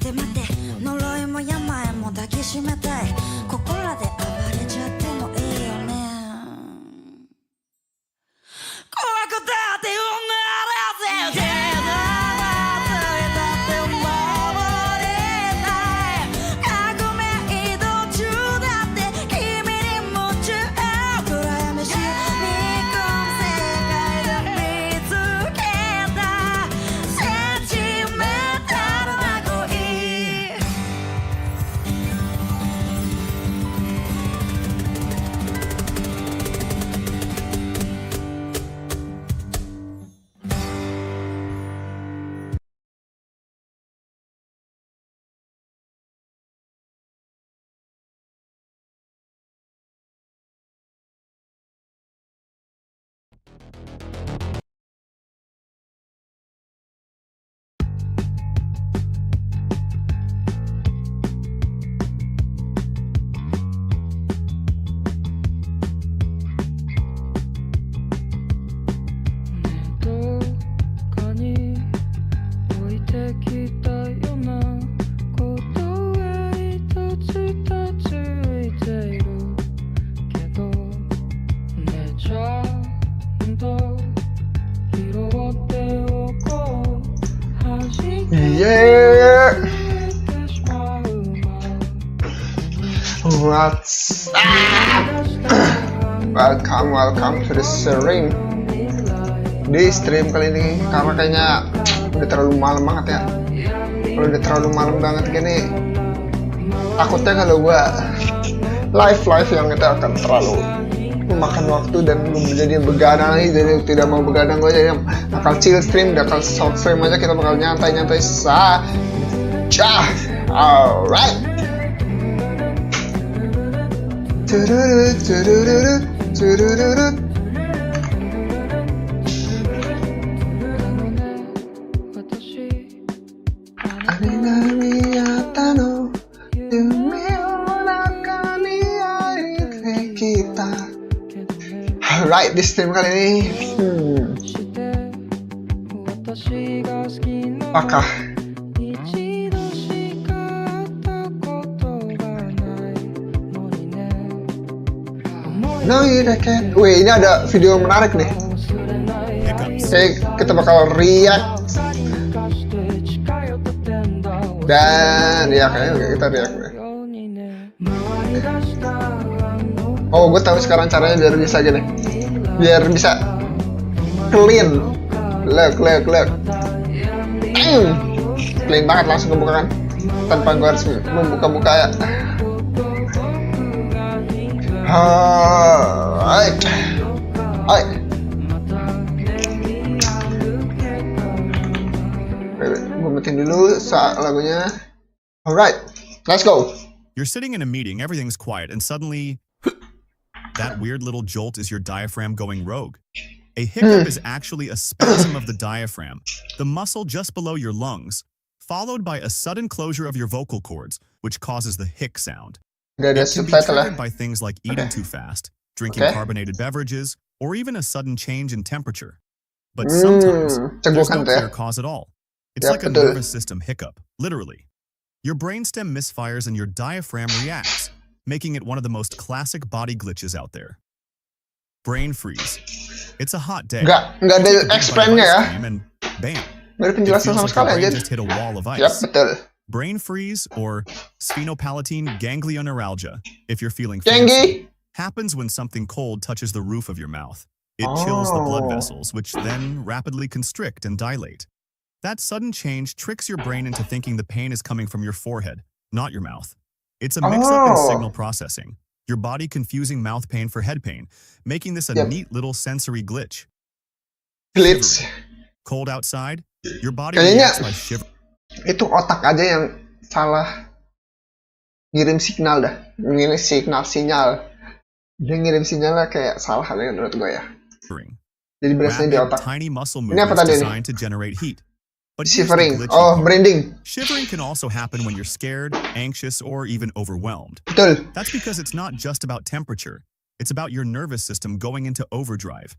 て待て呪いも病も抱きしめたいここらで暴れちゃってもいいよね怖くたって生まれてWhat's up? Welcome to the stream. Di stream kali ini karena kayaknya udah terlalu malam banget ya. Kalau udah terlalu malam banget gini, takutnya kalau gua live yang itu akan terlalu memakan waktu dan menjadi begadang lagi. Jadi tidak mau begadang, gue jadi bakal chill stream, bakal short stream aja, kita bakal nyantai saja. Alright. Alright, di stream kali ini apakah wih, ini ada video menarik nih. Oke, kita bakal react dan ya kayaknya kita react nih. Oh, gue tahu sekarang caranya biar bisa gini, biar bisa clean, look, clean banget, langsung kebuka kan, tanpa gue harus membuka-buka ya. Alright. Gue matiin dulu lagunya. Alright, let's go. You're sitting in a meeting, everything's quiet, and suddenly that weird little jolt is your diaphragm going rogue. A hiccup is actually a spasm of the diaphragm, the muscle just below your lungs, followed by a sudden closure of your vocal cords, which causes the hic sound. It can be triggered by things like eating too fast, drinking carbonated beverages, or even a sudden change in temperature. But sometimes, there's no clear cause at all. It's like a nervous system hiccup, literally. Your brainstem misfires and your diaphragm reacts, making it one of the most classic body glitches out there. Brain freeze. It's a hot day. Nggak ada explain-nya ya. And bam. Nggak ada penjelasan sama sekali aja. Just hit a wall of ice. Yap, betul. Brain freeze, or sphenopalatine ganglioneuralgia, if you're feeling fancy, happens when something cold touches the roof of your mouth. It chills the blood vessels, which then rapidly constrict and dilate. That sudden change tricks your brain into thinking the pain is coming from your forehead, not your mouth. It's a mix-up in signal processing, your body confusing mouth pain for head pain, making this a neat little sensory glitch. Cold outside, your body reacts by shivering. Itu otak aja yang salah ngirim signal dah, ngirim sinyal. Dia ngirim sinyalnya kayak salah aja menurut gue ya. Jadi biasanya di otak. Ini apa tadi nih? Shivering. Oh, branding. Shivering can also happen when you're scared, anxious, or even overwhelmed. Betul. That's because it's not just about temperature. It's about your nervous system going into overdrive.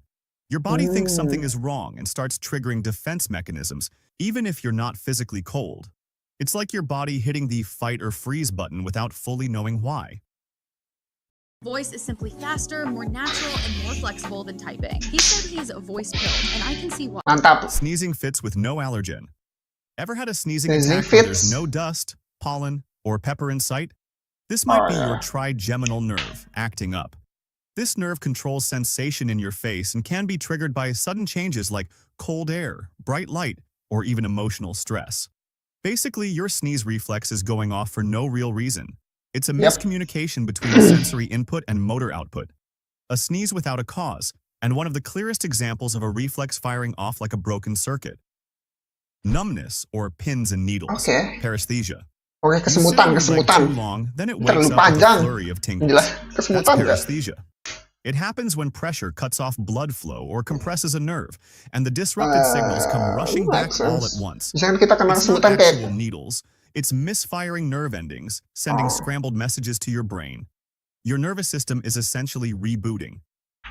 Your body thinks something is wrong and starts triggering defense mechanisms, even if you're not physically cold. It's like your body hitting the fight or freeze button without fully knowing why. Voice is simply faster, more natural, and more flexible than typing. He said he's a voice pill, and I can see why. Mantap. Sneezing fits with no allergen. Ever had a sneezing Sneezing attack where fits? there's no dust, pollen, or pepper in sight? This might be your trigeminal nerve acting up. This nerve controls sensation in your face and can be triggered by sudden changes like cold air, bright light, or even emotional stress. Basically, your sneeze reflex is going off for no real reason. It's a miscommunication between sensory input and motor output. A sneeze without a cause, and one of the clearest examples of a reflex firing off like a broken circuit. Numbness, or pins and needles, paresthesia. Oke, kesemutan, You sit on your leg kesemutan. too long, then it wakes Terlalu up with a panjang. flurry of tingles. Jelas, That's kesemutan nggak? paresthesia. It happens when pressure cuts off blood flow or compresses a nerve, and the disrupted signals come rushing back makes all sense. at once. Misalkan kita kena It's not kesemutan kayak actual needles, it's misfiring nerve endings, sending scrambled messages to your brain. Your nervous system is essentially rebooting.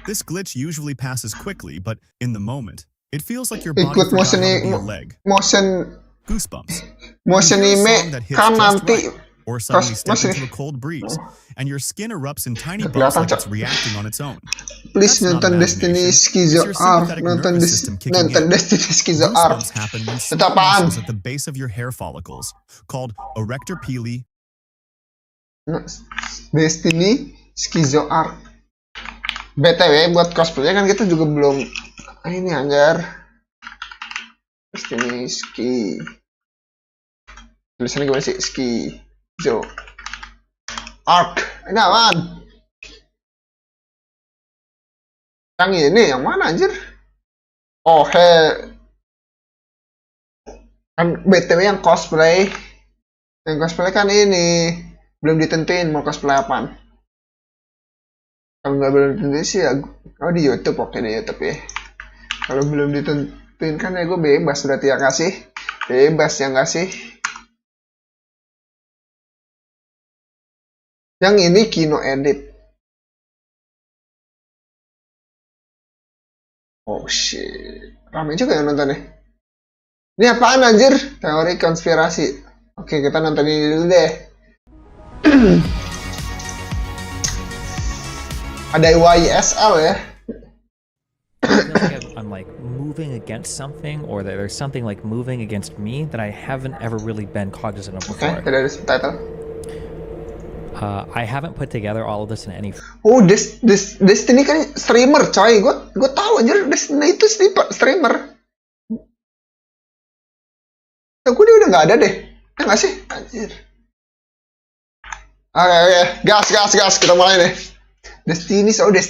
This glitch usually passes quickly, but in the moment, it feels like your body ikut forgot motion how to be a leg. motion Goosebumps. motion You hear a anime song that hits kan just nanti right, or suddenly pas step masih into a cold breeze, and your skin erupts in tiny kelihatan, bumps like Cok. it's reacting on its own. please That's not nonton Destiny imagination. Schizo It's your Arc sympathetic nonton nervous system kicking nonton in. Destiny Schizo Arc Goosebumps happen when itu small apaan? muscles at the base of your hair follicles, called erector pili. Destiny Schizo Arc. BTW buat cosplay kan kita juga belum ini anjar. Destiny Ski. Tulisannya gimana sih? Schizo Arc. Ini apaan? Yang ini yang mana anjir? Oh, kan BTW yang cosplay. Yang cosplay kan ini belum ditentuin mau cosplay apaan. Kalau nggak belum ditentuin sih ya, oh di YouTube, oke di YouTube ya. Kalau belum ditentuin kan ya gue bebas berarti ya kasih. Bebas ya nggak sih? Yang ini Kino Edit. Oh shit. Rame juga yang nonton nih. Ini apaan anjir? Teori konspirasi. Oke, kita nonton ini dulu deh. Ada YSL ya. I feel like I'm like moving against something, or that there's something like moving against me that I haven't ever really been cognizant of Oke, before. tidak ada subtitle. I haven't put together all of this in any. Oh, Destiny kan streamer, coy. Gue tahu anjir Destiny itu streamer. Aku dia udah nggak ada deh. Ya nggak sih? Anjir. Oke. Gas. Kita mulai deh. Destiny streamer.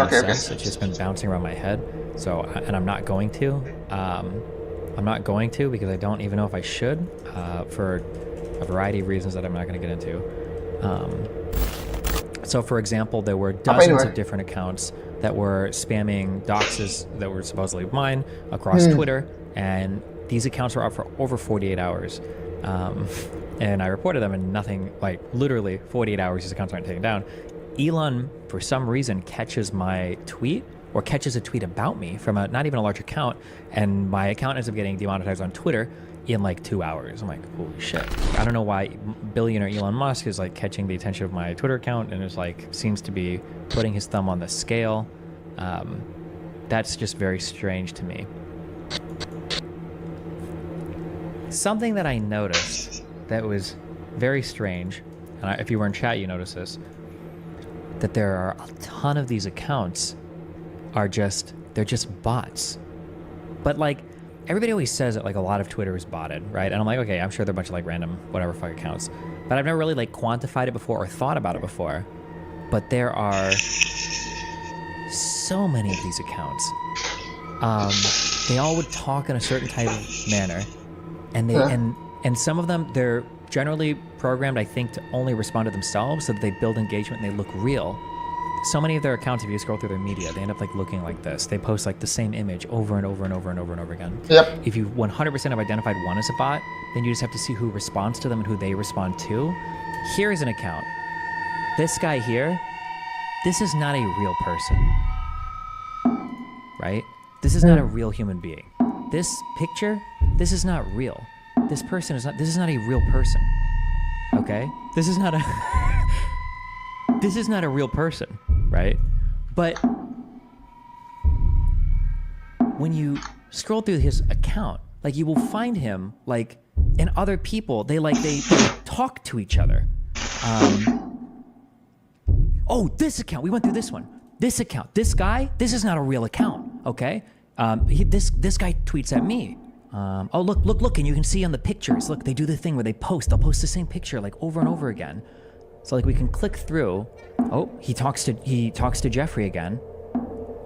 Oke. It's just been bouncing around my head. So, and I'm not going to. I'm not going to because I don't even know if I should. For a variety of reasons that I'm not going to get into. So, for example, there were dozens of different accounts that were spamming doxes that were supposedly mine across Twitter, and these accounts were up for over 48 hours. And I reported them, and nothing, like literally 48 hours, these accounts aren't taken down. Elon, for some reason, catches my tweet, or catches a tweet about me from not even a large account, and my account ends up getting demonetized on Twitter in like 2 hours. I'm like, holy shit. I don't know why billionaire Elon Musk is like catching the attention of my Twitter account and is like, seems to be putting his thumb on the scale. That's just very strange to me. Something that I noticed that was very strange, and if you were in chat, you noticed this, that there are a ton of these accounts they're just bots. But like, everybody always says that like a lot of Twitter is botted, right? And I'm like, okay, I'm sure they're a bunch of like random whatever fuck accounts. But I've never really like quantified it before or thought about it before. But there are so many of these accounts. They all would talk in a certain type of manner. And they and some of them, they're generally programmed, I think, to only respond to themselves so that they build engagement and they look real. So many of their accounts, if you scroll through their media, they end up like looking like this. They post like the same image over and over and over and over and over again. Yep. If you 100% have identified one as a bot, then you just have to see who responds to them and who they respond to. Here is an account. This guy here, this is not a real person, right? This is not a real human being. This picture, this is not real. this person is not. This is not a real person. Okay, this is not a. This is not a real person, right? But when you scroll through his account, like you will find him like, and other people they talk to each other. Oh, this account. We went through this one. This account. This guy. This is not a real account. Okay. This guy tweets at me. Oh, look, and you can see on the pictures. Look, they do the thing where they'll post the same picture like over and over again. So like we can click through. Oh, he talks to Jeffrey again.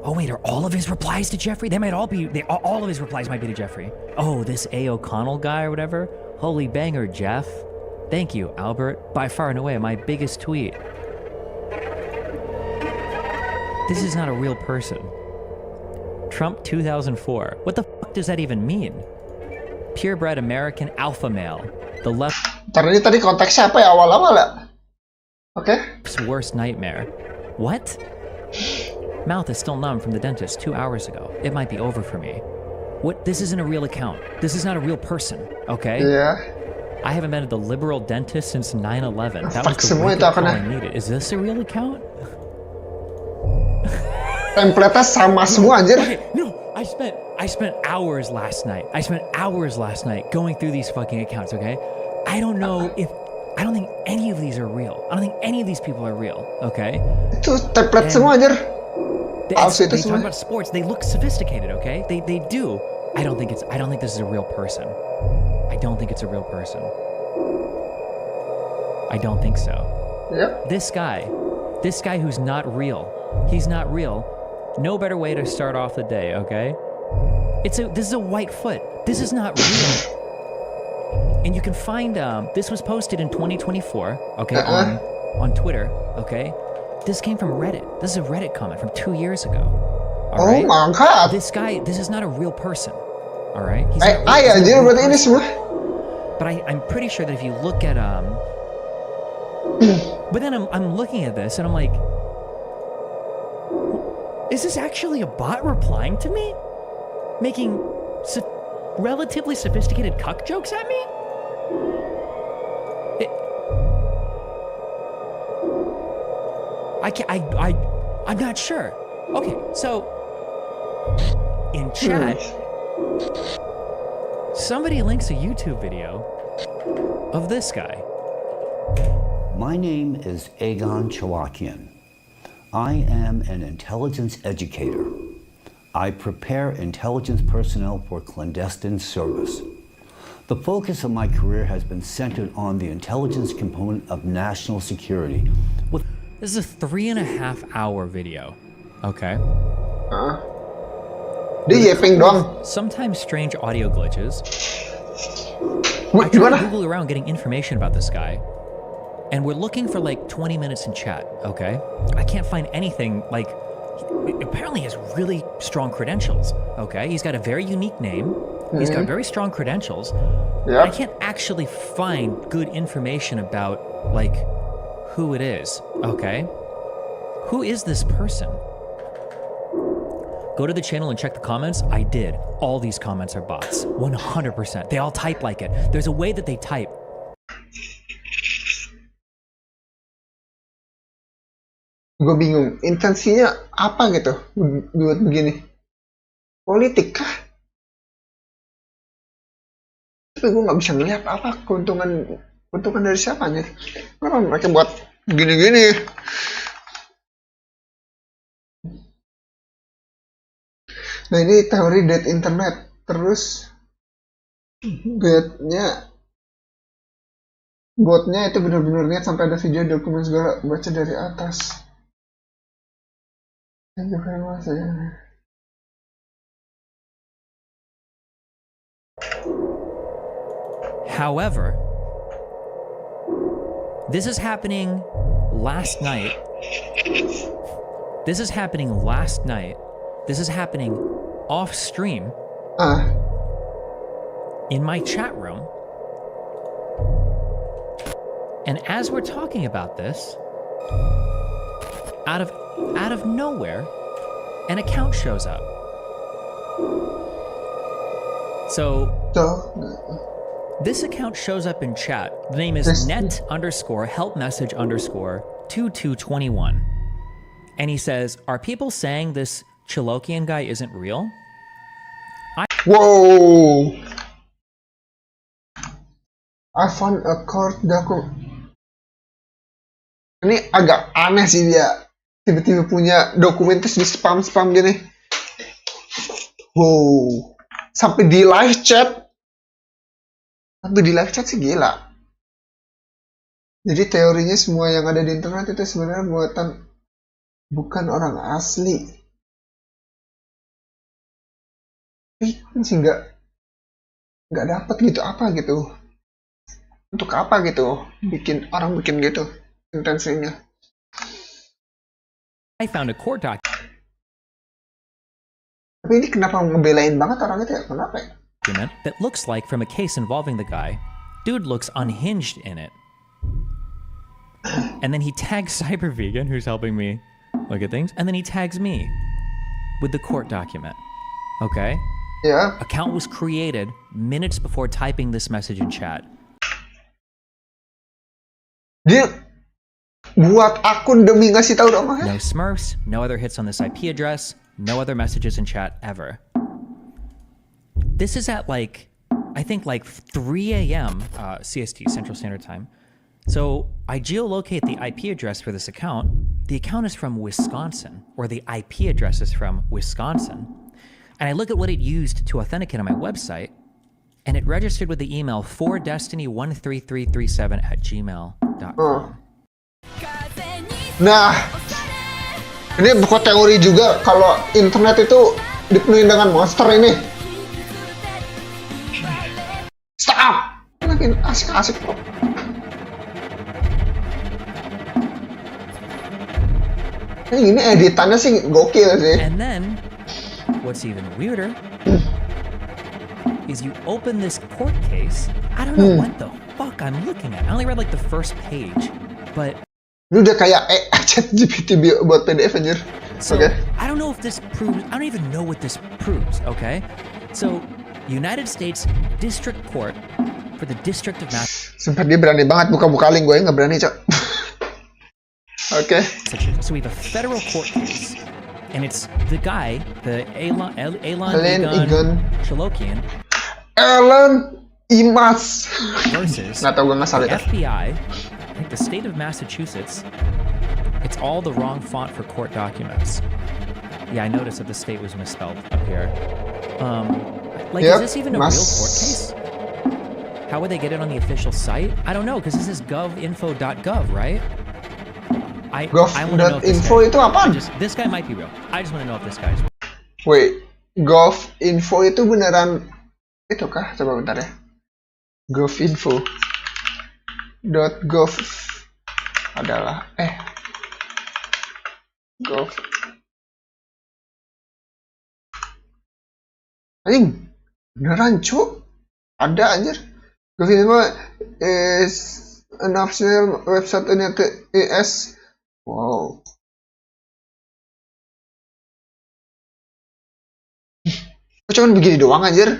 Oh wait, are all of his replies to Jeffrey? They might all be. All of his replies might be to Jeffrey. Oh, this A. O'Connell guy or whatever. Holy banger, Jeff. Thank you, Albert. By far and away, my biggest tweet. This is not a real person. Trump 2004. What the fuck does that even mean? Purebred American alpha male. The left's Tadi konteksnya apa ya awal-awal ya? Oke. worst nightmare. What? Mouth is still numb from the dentist 2 hours ago. It might be over for me. What? This isn't a real account. This is not a real person. Okay? Iya. I haven't been at the liberal dentist since 9/11. That Fuck was the semua itu wake-up call akan I needed. Is this a real account? template-nya sama semua anjir. Okay, no, I spent hours last night. Going through these fucking accounts, okay? I don't think any of these are real. I don't think any of these people are real, okay? Itu template semua anjir. Palsu itu They semua. talk about sports. They look sophisticated, okay? They do. I don't think this is a real person. I don't think it's a real person. I don't think so. Yep. This guy who's not real. He's not real. No better way to start off the day, okay? This is a white foot. This is not real. And you can find this was posted in 2024, okay, on Twitter, okay? This came from Reddit. This is a Reddit comment from 2 years ago. All right? Oh my god. This guy, this is not a real person. All right? He's Anjir berarti ini semua. But I'm pretty sure that if you look at but then I'm looking at this and I'm like, is this actually a bot replying to me? Making relatively sophisticated cuck jokes at me? I'm not sure. Okay, so in chat, somebody links a YouTube video of this guy. My name is Egon Chawakian. I am an intelligence educator. I prepare intelligence personnel for clandestine service. The focus of my career has been centered on the intelligence component of national security. This is a 3.5 hour video, okay? Dia yaping doang. Sometimes strange audio glitches. Wait, I tried gimana? to Google around getting information about this guy, and we're looking for like 20 minutes in chat, okay? I can't find anything, like, apparently he has really strong credentials, okay? He's got a very unique name, he's got very strong credentials, but I can't actually find good information about, like, who it is, okay? Who is this person? Go to the channel and check the comments. I did. All these comments are bots. 100%. They all type like it. There's a way that they type. Gue bingung, intensinya apa gitu buat begini? Politik kah? Tapi gue nggak bisa ngeliat apa keuntungan dari siapanya. Kenapa mereka buat gini-gini? Nah ini teori dead internet. Terus botnya itu benar-benar niat sampai ada video dokumen segala baca dari atas. However, this is happening last night. This is happening off stream in my chat room. And as we're talking about this, out of nowhere, an account shows up. This account shows up in chat. The name is net_help_message_2221. And he says, are people saying this Chilokian guy isn't real? Wow. I found a court document. Ini agak aneh sih dia. Tiba-tiba punya dokumen terus di spam-spam gini. Wow. Sampai di live chat. Sampai di live chat sih gila. Jadi teorinya semua yang ada di internet itu sebenarnya buatan bukan orang asli. Tapi sih nggak dapat gitu apa gitu. Untuk apa gitu? Bikin gitu intensinya. I found a court document Tapi ini kenapa ngebelain banget orang itu ya? Kenapa ya? that looks like from a case involving the guy. Dude looks unhinged in it. And then he tags Cyber Vegan, who's helping me look at things, and then he tags me with the court document. Okay? Ya. Account was created minutes before typing this message in chat. Dia buat akun demi ngasih tahu dong. No smurfs, no other hits on this IP address, no other messages in chat ever. This is at like, I think like 3 a.m. CST, Central Standard Time. So I geolocate the IP address for this account. The account is from Wisconsin, or the IP address is from Wisconsin. And I look at what it used to authenticate on my website, and it registered with the email 4destiny13337@gmail.com. Nah, ini buku teori juga kalau internet itu dipenuhi dengan monster ini. Stop! Lagi asik-asik bro. Ini editannya sih gokil sih. And then, what's even weirder is you open this court case. I don't know what the fuck I'm looking at. I only read like the first page, but Ini udah kayak chat GPT buat PDF anjir. so I don't know if this proves. I don't even know what this proves. Okay, so United States District Court for the District of Massachusetts. Sumpah dia berani banget buka-buka link, gue nggak berani cok. Oke. So we have a federal court case, and it's the guy, the Elon Egon Chilokian Elon Imas. versus Nggak tahu gue nggak salah the itu. FBI, I think the state of Massachusetts. It's all the wrong font for court documents. Yeah, I noticed that the state was misspelled up here. Like, Yep, is this even a real court case? How would they get it on the official site? I don't know, because this is govinfo.gov, right? I want to know if this Gov.info guy, itu apaan? this guy might be real. I just want to know if this guy's real. Wait, Gov.info itu beneran itu kah? Coba bentar ya. Gov.info .gov adalah Gov. Anjing, beneran cu? Ada anjir. Gov.info is an official website on the US. Wow. Kok cuman begini doang anjir?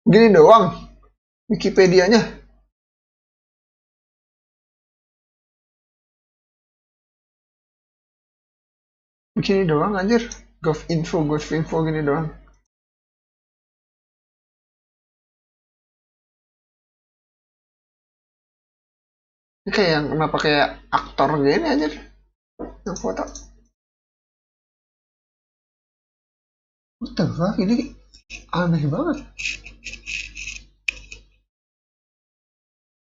Begini doang Wikipedia-nya. Begini doang anjir. Gov.info gini doang. Ini kayak yang kenapa kayak aktor gini anjir. Yang foto. What the fuck, ini aneh banget.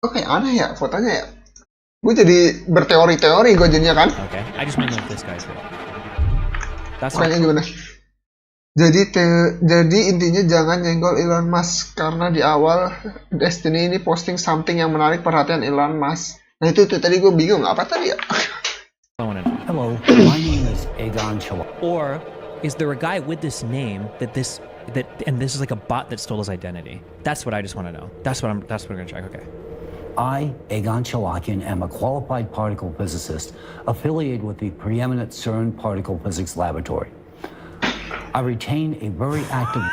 Oke, aneh ya fotonya ya. Gue jadi berteori-teori gue jadinya kan. Okay, I just want to know if this guy's real. That's Makanya gimana? Jadi intinya jangan nyenggol Elon Musk karena di awal Destiny ini posting something yang menarik perhatian Elon Musk. Nah itu tadi gue bingung apa tadi ya? Hello, my name is Egon Chawathian. Or is there a guy with this name and this is like a bot that stole his identity? That's what I just want to know. That's what we're gonna check. Okay. I, Egon Chawathian, am a qualified particle physicist affiliated with the preeminent CERN Particle Physics Laboratory. I retain a very active...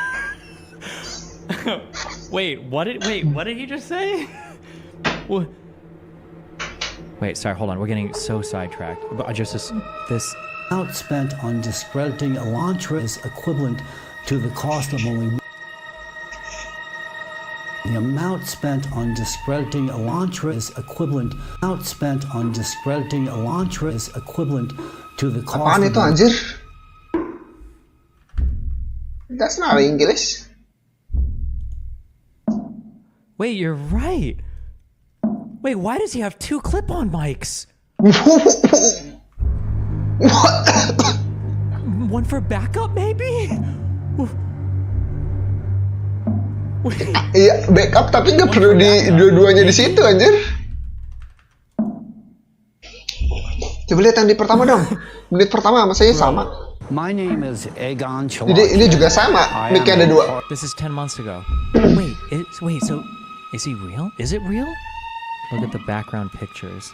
Wait, what did he just say? Wait, sorry, hold on. We're getting so sidetracked. But just this. Amount spent on discrediting Elantra is equivalent to the cost of only. The amount spent on discrediting Elantra is equivalent. Amount spent on discrediting Elantra is equivalent to the cost. Apaan itu anjir? That's not English. Wait, you're right. Wait, why does he have 2 clip-on mics? One for backup, maybe? Iya, backup tapi nggak perlu di dua-duanya di situ anjir. Coba lihat yang di pertama dong. Menit pertama masanya sama. My name is Egon Chalakian. Jadi ini juga sama. Mic-nya ada 2. This is 10 months ago. Wait, so is he real? Is it real? Look at the background pictures.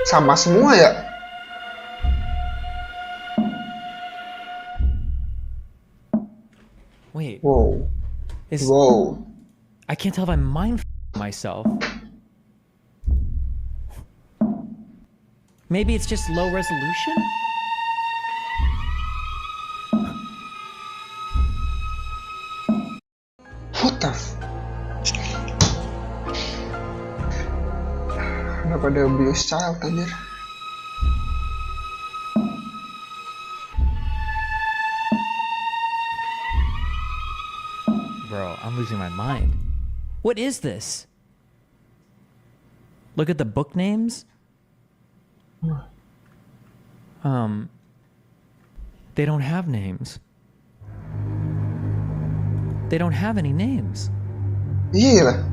Sama semua ya. Wait. Wow. Wow. I can't tell if I'm mind myself. Maybe it's just low resolution? What the Kenapa ada abuse child anjir? Bro, I'm losing my mind. What is this? Look at the book names. They don't have names. They don't have any names. Iya lah.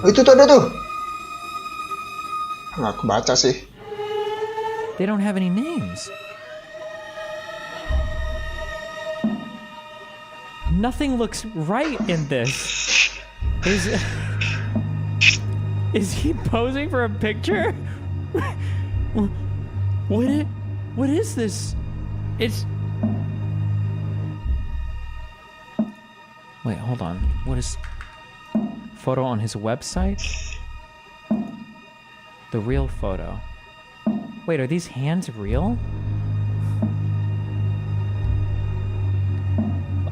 Oh, itu tuh ada tuh. Nggak kebaca sih. They don't have any names. Nothing looks right in this. Is he posing for a picture? What is this? It's... Wait, hold on. What is... Photo on his website? The real photo. Wait, are these hands real?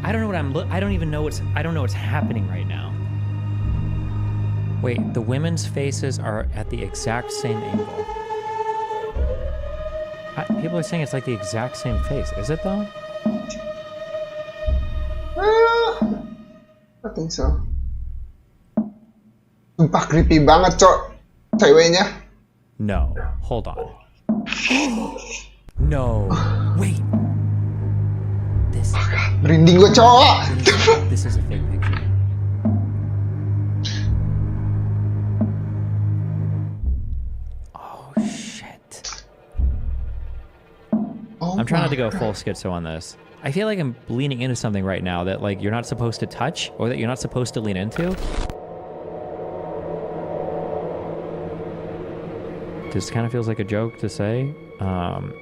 I don't know what I don't even know what's happening right now. Wait, the women's faces are at the exact same angle. People are saying it's like the exact same face. Is it though? I think so. Sumpah creepy banget, cok. Ceweknya. No. Hold on. No. Wait. This. Merinding gue, cowok. This is a fake picture. Oh shit. Oh, I'm trying not to go full schizo on this. I feel like I'm leaning into something right now that like you're not supposed to touch or that you're not supposed to lean into. This kind of feels like a joke to say. I'm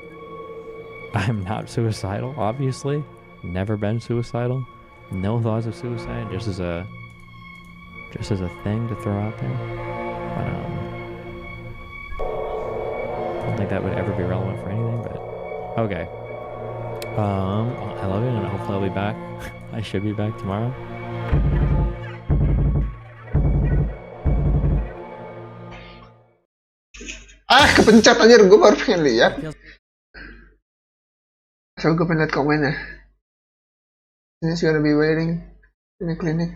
not suicidal, obviously. Never been suicidal. No thoughts of suicide, just as a thing to throw out there. But I don't think that would ever be relevant for anything. But okay. I love you, and hopefully I'll be back. I should be back tomorrow. Kepencet aja, gue baru pengen lihat. So gue pengen lihat komennya. This is gonna be waiting in the clinic.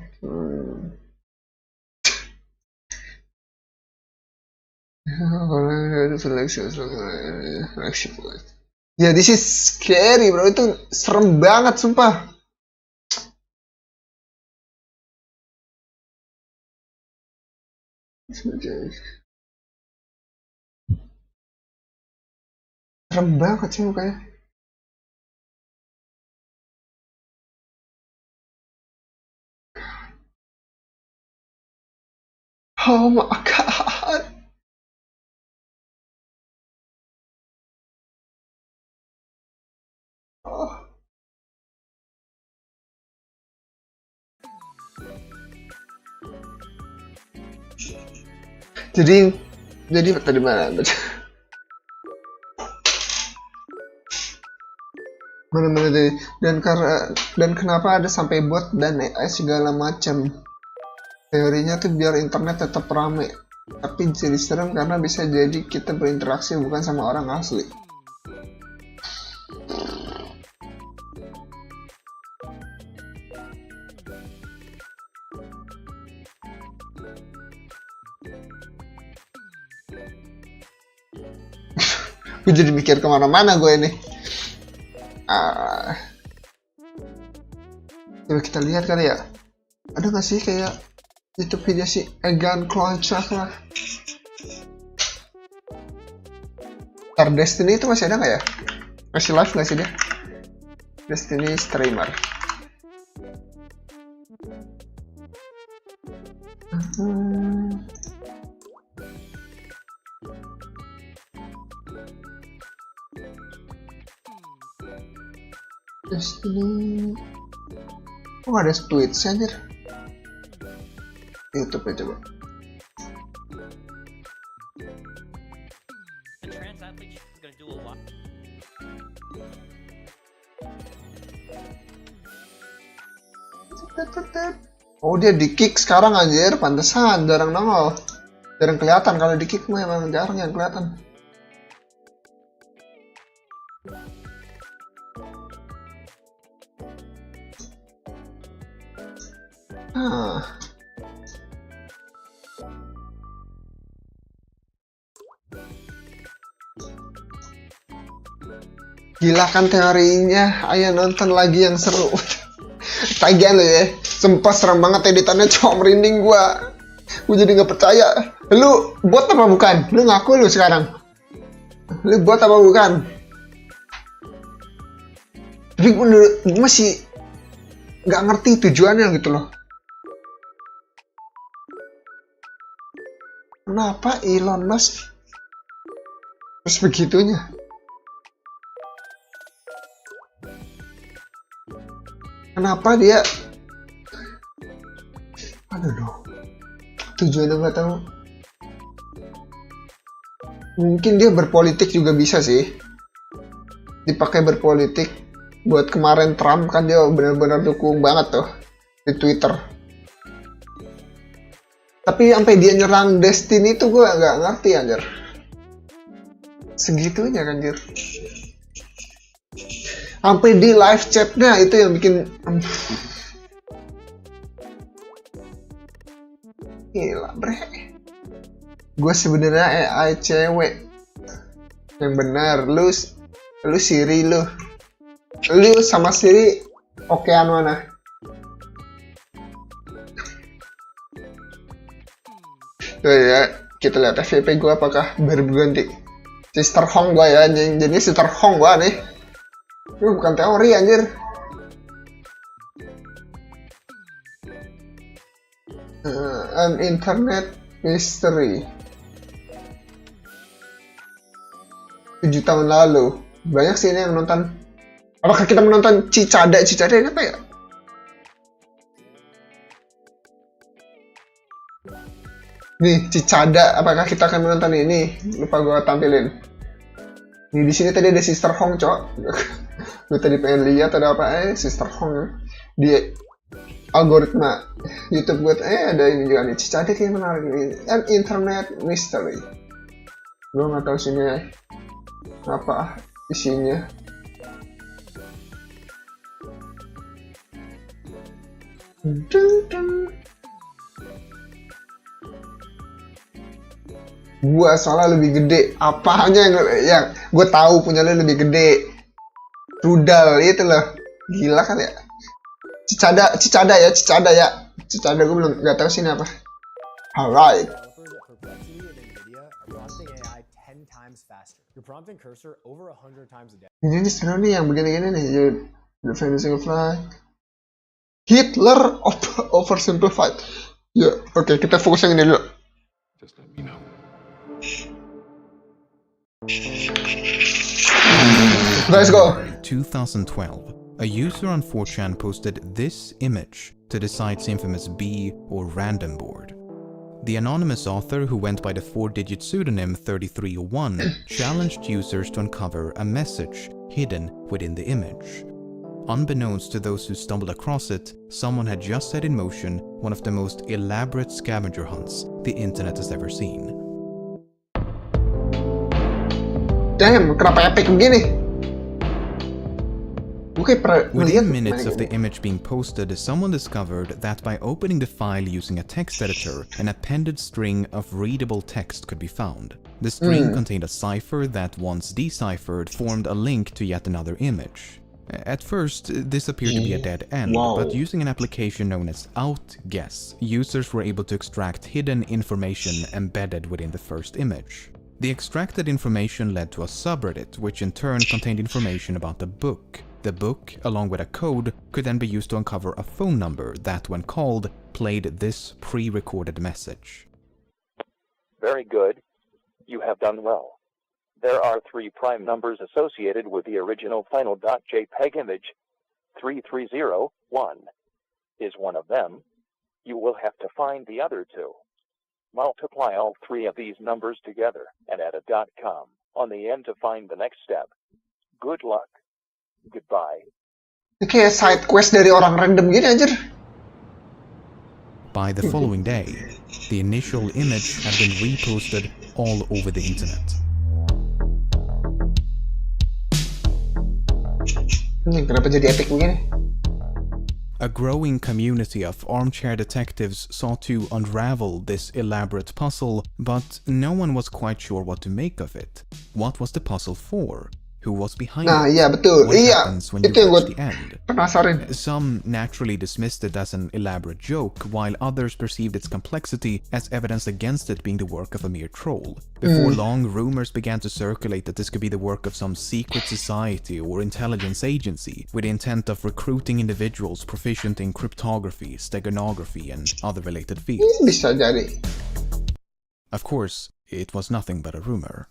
Ya, this is scary, bro. Itu serem banget, sumpah. Serem banget sih mukanya. Oh my god. Oh. Jadi tadi mana? Mana tadi? Dan kenapa ada sampai bot dan AI segala macam? Teorinya tuh biar internet tetap rame. Tapi jadi serem karena bisa jadi kita berinteraksi bukan sama orang asli. Gue jadi mikir kemana-mana gue ini. Coba kita lihat kali ya. Ada nggak sih kayak YouTube video si Egan Kloncak lah. Star Destiny itu masih ada nggak ya? Masih live nggak sih dia? Destiny streamer. Destiny. Oh ada Twitch anjir. YouTube ya coba. Oh dia di kick sekarang anjir, pantesan jarang nongol. Jarang kelihatan kalau di kick mah emang jarang yang kelihatan. Gila kan teorinya, ayo nonton lagi yang seru. Tagihan lo ya, sumpah serem banget editannya, cowok merinding gua jadi nggak percaya. Lu bot apa bukan? Lu ngaku lu sekarang. Lu bot apa bukan? Tapi gue masih nggak ngerti tujuannya gitu loh. Kenapa Elon Musk terus begitunya? Kenapa dia? Aduh, tujuannya nggak tahu. Mungkin dia berpolitik juga bisa sih. Dipakai berpolitik. Buat kemarin Trump kan dia benar-benar dukung banget tuh di Twitter. Tapi sampai dia nyerang Destiny itu gue nggak ngerti anjir. Segitunya anjir. Sampai di live chatnya itu yang bikin gila bre. Gue sebenarnya AI cewek yang benar. Lu Siri lu sama Siri okean mana? Tuh ya, kita lihat FVP gue apakah berganti. Sister Hong gue ya, jadi Sister Hong gue nih. Ini bukan teori anjir. An internet mystery 7 tahun lalu. Banyak sih ini yang nonton. Apakah kita menonton Cicada ini apa ya? Nih Cicada, apakah kita akan menonton ini? Lupa gue tampilin. Nih di sini tadi ada Sister Hong, cok. Gue tadi pengen lihat ada apa Sister Hong di algoritma YouTube gue. Ada ini juga nih, Cicada kayak menarik nih. An internet mystery. Gue nggak tahu sini apa isinya. Gua soalnya lebih gede. Apanya yang gue tahu punya lu lebih gede. Rudal itu loh. Gila kan ya. Cicada ya. Cicada gue belum nggak tahu sini apa. Alright. Ini seru nih yang begini-gini nih. The finishing flag. Hitler oversimplified. Ya, oke, kita fokus yang ini dulu. Just let me know. Let's go. 2012, a user on 4chan posted this image to the site's infamous B or random board. The anonymous author, who went by the 4-digit pseudonym 3301, challenged users to uncover a message hidden within the image. Unbeknownst to those who stumbled across it, someone had just set in motion one of the most elaborate scavenger hunts the internet has ever seen. Damn, kenapa epic begini? Within minutes of the image being posted, someone discovered that by opening the file using a text editor, an appended string of readable text could be found. The string contained a cipher that, once deciphered, formed a link to yet another image. At first, this appeared to be a dead end, but using an application known as Outguess, users were able to extract hidden information embedded within the first image. The extracted information led to a subreddit, which in turn contained information about the book. The book, along with a code, could then be used to uncover a phone number that, when called, played this pre-recorded message. Very good. You have done well. There are 3 prime numbers associated with the original final .jpeg image. 3301 is one of them. You will have to find the other 2. Multiply all 3 of these numbers together and add a .com on the end to find the next step. Good luck. Goodbye. Ini kayak side quest dari orang random gini anjir. By the following day, the initial image had been reposted all over the internet. Kenapa jadi epic begini? A growing community of armchair detectives sought to unravel this elaborate puzzle, but no one was quite sure what to make of it. What was the puzzle for? Who was behind it? Iya betul. What Iya. happens when you Itu yang gue reach the end? penasaran. Some naturally dismissed it as an elaborate joke, while others perceived its complexity as evidence against it being the work of a mere troll. Before long, rumors began to circulate that this could be the work of some secret society or intelligence agency, with the intent of recruiting individuals proficient in cryptography, steganography, and other related fields. Bisa jadi. Of course, it was nothing but a rumor.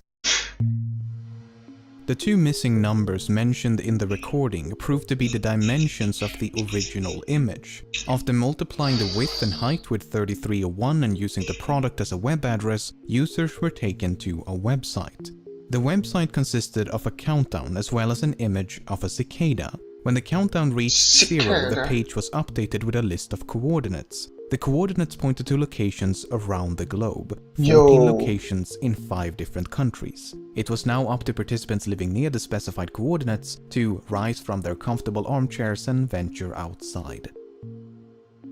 The 2 missing numbers mentioned in the recording proved to be the dimensions of the original image. After multiplying the width and height with 3301 and using the product as a web address, users were taken to a website. The website consisted of a countdown as well as an image of a cicada. When the countdown reached 0, the page was updated with a list of coordinates. The coordinates pointed to locations around the globe, 14 locations in 5 different countries. It was now up to participants living near the specified coordinates to rise from their comfortable armchairs and venture outside.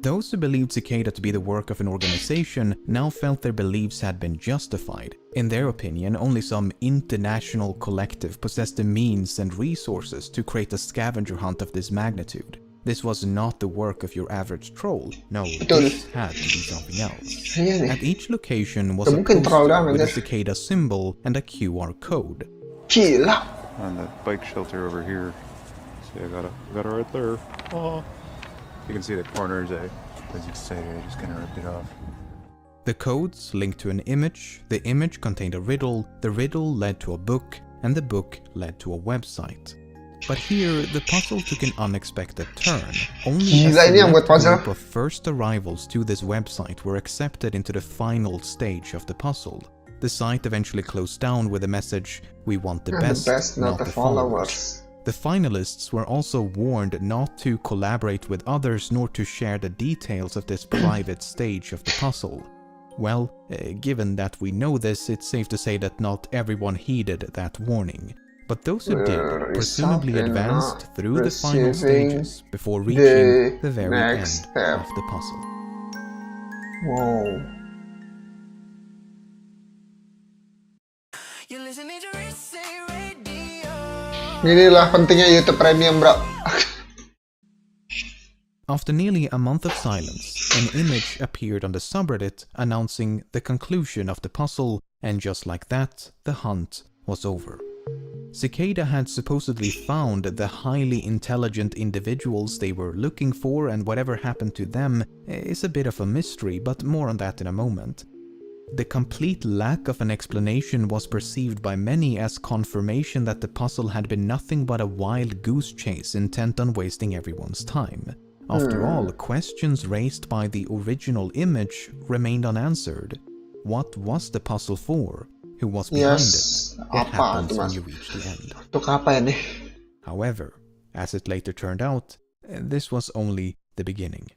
Those who believed Cicada to be the work of an organization now felt their beliefs had been justified. In their opinion, only some international collective possessed the means and resources to create a scavenger hunt of this magnitude. This was not the work of your average troll. No, this had to be something else. At each location was a poster with a cicada symbol and a QR code. Gila. On the bike shelter over here. See, I got it right there. Oh. You can see the corners. As you say, I just kind of ripped it off. The codes linked to an image. The image contained a riddle. The riddle led to a book, and the book led to a website. But here, the puzzle took an unexpected turn. Only a select group of first arrivals to this website were accepted into the final stage of the puzzle. The site eventually closed down with the message, "We want the best, not the followers." The finalists were also warned not to collaborate with others nor to share the details of this private stage of the puzzle. Well, given that we know this, it's safe to say that not everyone heeded that warning. But those who did presumably advanced through the final stages before reaching the very end of the puzzle. Wow. Inilah pentingnya YouTube Premium, bro. After nearly a month of silence, an image appeared on the subreddit announcing the conclusion of the puzzle, and just like that, the hunt was over. Cicada had supposedly found the highly intelligent individuals they were looking for, and whatever happened to them is a bit of a mystery, but more on that in a moment. The complete lack of an explanation was perceived by many as confirmation that the puzzle had been nothing but a wild goose chase intent on wasting everyone's time. After all, questions raised by the original image remained unanswered. What was the puzzle for? Who was behind it? What happens when you reach the end? However, as it later turned out, this was only the beginning.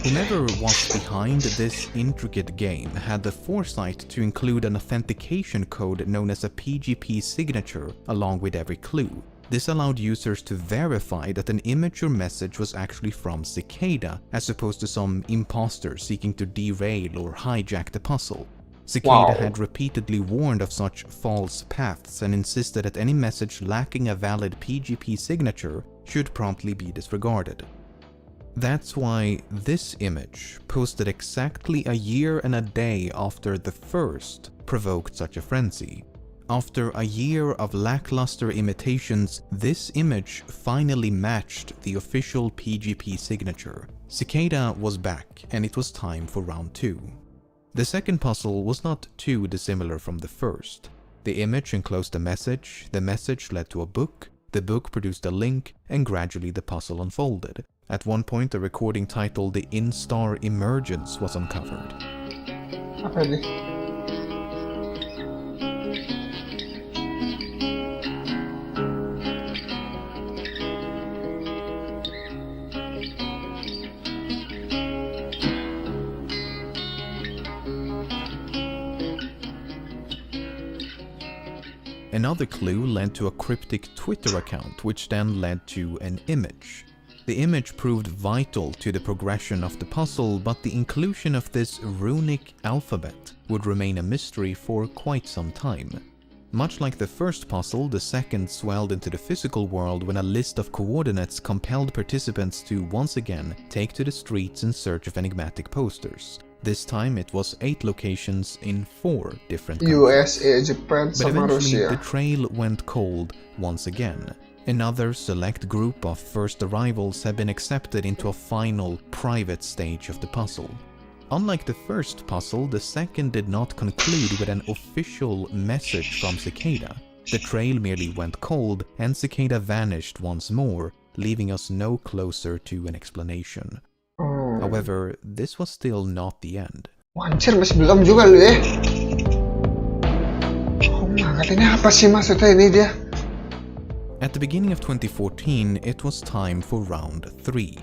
Whomever was behind this intricate game had the foresight to include an authentication code known as a PGP signature along with every clue. This allowed users to verify that an image or message was actually from Cicada, as opposed to some imposter seeking to derail or hijack the puzzle. Cicada had repeatedly warned of such false paths and insisted that any message lacking a valid PGP signature should promptly be disregarded. That's why this image, posted exactly a year and a day after the first, provoked such a frenzy. After a year of lackluster imitations, this image finally matched the official PGP signature. Cicada was back, and it was time for round 2. The second puzzle was not too dissimilar from the first. The image enclosed a message, the message led to a book, the book produced a link, and gradually the puzzle unfolded. At one point, a recording titled The Instar Emergence was uncovered. Apa ini? Another clue led to a cryptic Twitter account, which then led to an image. The image proved vital to the progression of the puzzle, but the inclusion of this runic alphabet would remain a mystery for quite some time. Much like the first puzzle, the second swelled into the physical world when a list of coordinates compelled participants to once again take to the streets in search of enigmatic posters. This time it was 8 locations in 4 different countries. USA, Japan, but eventually Russia. the trail went cold once again. Another select group of first arrivals had been accepted into a final, private stage of the puzzle. Unlike the first puzzle, the second did not conclude with an official message from Cicada. The trail merely went cold, and Cicada vanished once more, leaving us no closer to an explanation. However, this was still not the end. Anjir, masih belum juga lu ya. Oh my god, ini apa sih maksudnya ini dia? At the beginning of 2014, it was time for round 3.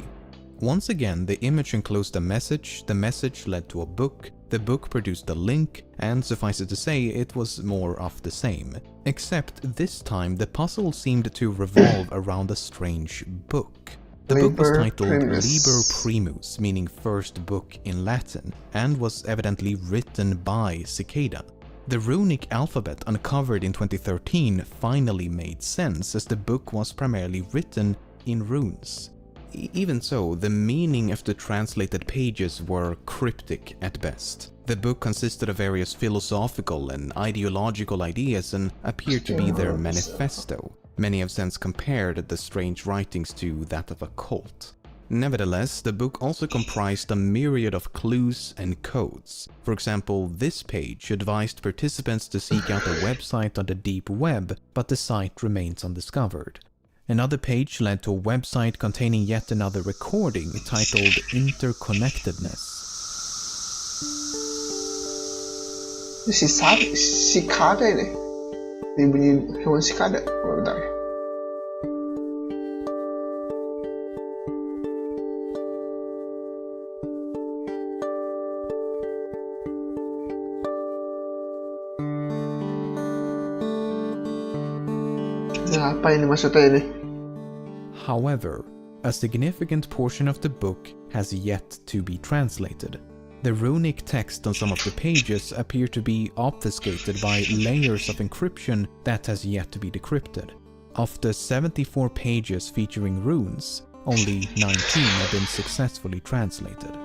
Once again, the image enclosed a message, the message led to a book, the book produced a link, and suffice it to say, it was more of the same. Except this time, the puzzle seemed to revolve around a strange book. The book was titled Liber Primus, meaning first book in Latin, and was evidently written by Cicada. The runic alphabet uncovered in 2013 finally made sense, as the book was primarily written in runes. Even so, the meaning of the translated pages were cryptic at best. The book consisted of various philosophical and ideological ideas and appeared to be their manifesto. Many have since compared the strange writings to that of a cult. Nevertheless, the book also comprised a myriad of clues and codes. For example, this page advised participants to seek out a website on the deep web, but the site remains undiscovered. Another page led to a website containing yet another recording titled Interconnectedness. Cicada ini. Ini bunyi hewan cicada. Oh, bentar. Apa ini maksudnya ini? However, a significant portion of the book has yet to be translated. The runic text on some of the pages appear to be obfuscated by layers of encryption that has yet to be decrypted. Of the 74 pages featuring runes, only 19 have been successfully translated.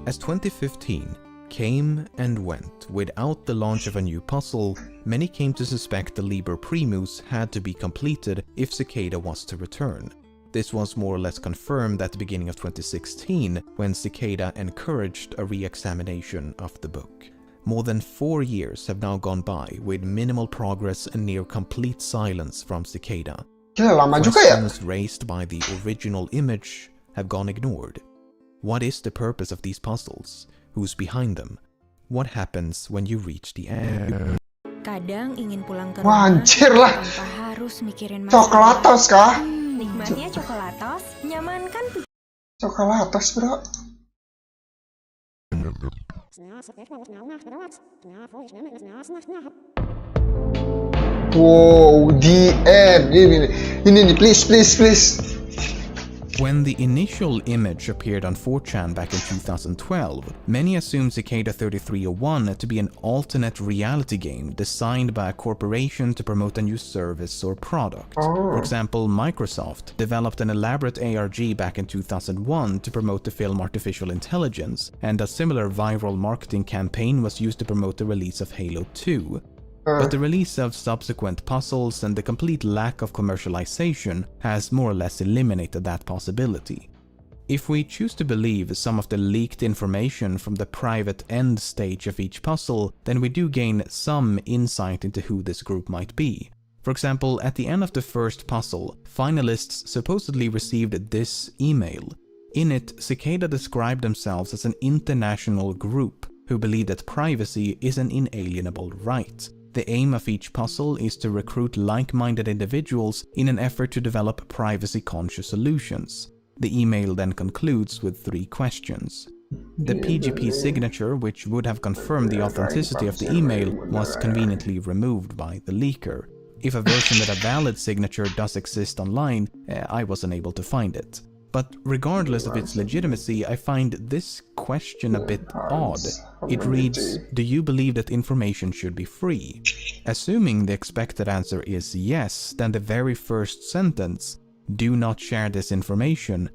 As 2015 came and went without the launch of a new puzzle, many came to suspect the Liber Primus had to be completed if Cicada was to return. This was more or less confirmed at the beginning of 2016 when Cicada encouraged a re-examination of the book. More than 4 years have now gone by with minimal progress and near complete silence from Cicada. Questions raised by the original image have gone ignored. What is the purpose of these puzzles? Who's behind them? What happens when you reach the end? Kadang ingin pulang ke Wah, rumah anjir lah. tanpa harus mikirin Coklatos kah? Nikmatnya coklatos, nyamankan Coklatos, bro. Wow, the end. Ini, please. When the initial image appeared on 4chan back in 2012, many assumed Cicada 3301 to be an alternate reality game designed by a corporation to promote a new service or product. For example, Microsoft developed an elaborate ARG back in 2001 to promote the film Artificial Intelligence, and a similar viral marketing campaign was used to promote the release of Halo 2. But the release of subsequent puzzles and the complete lack of commercialization has more or less eliminated that possibility. If we choose to believe some of the leaked information from the private end stage of each puzzle, then we do gain some insight into who this group might be. For example, at the end of the first puzzle, finalists supposedly received this email. In it, Cicada described themselves as an international group who believe that privacy is an inalienable right. The aim of each puzzle is to recruit like-minded individuals in an effort to develop privacy-conscious solutions. The email then concludes with 3 questions. The PGP signature, which would have confirmed the authenticity of the email, was conveniently removed by the leaker. If a version with a valid signature does exist online, I was unable to find it. But regardless of its legitimacy, I find this question a bit odd. It reads, do you believe that information should be free? Assuming the expected answer is yes, then the very first sentence, do not share this information,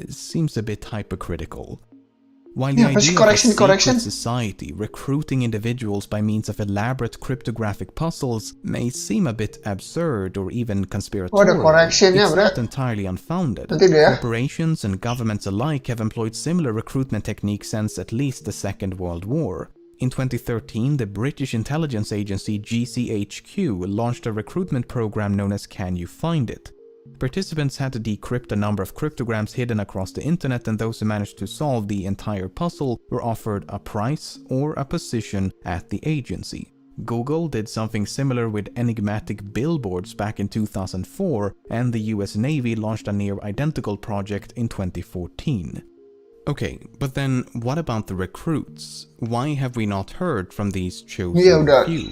seems a bit hypocritical. While the idea of a secret society recruiting individuals by means of elaborate cryptographic puzzles may seem a bit absurd or even conspiratorial, it's not entirely unfounded. Corporations and governments alike have employed similar recruitment techniques since at least the Second World War. In 2013, the British intelligence agency GCHQ launched a recruitment program known as Can You Find It? Participants had to decrypt a number of cryptograms hidden across the internet, and those who managed to solve the entire puzzle were offered a prize or a position at the agency. Google did something similar with enigmatic billboards back in 2004, and the US Navy launched a near-identical project in 2014. Okay, but then what about the recruits? Why have we not heard from these chosen few?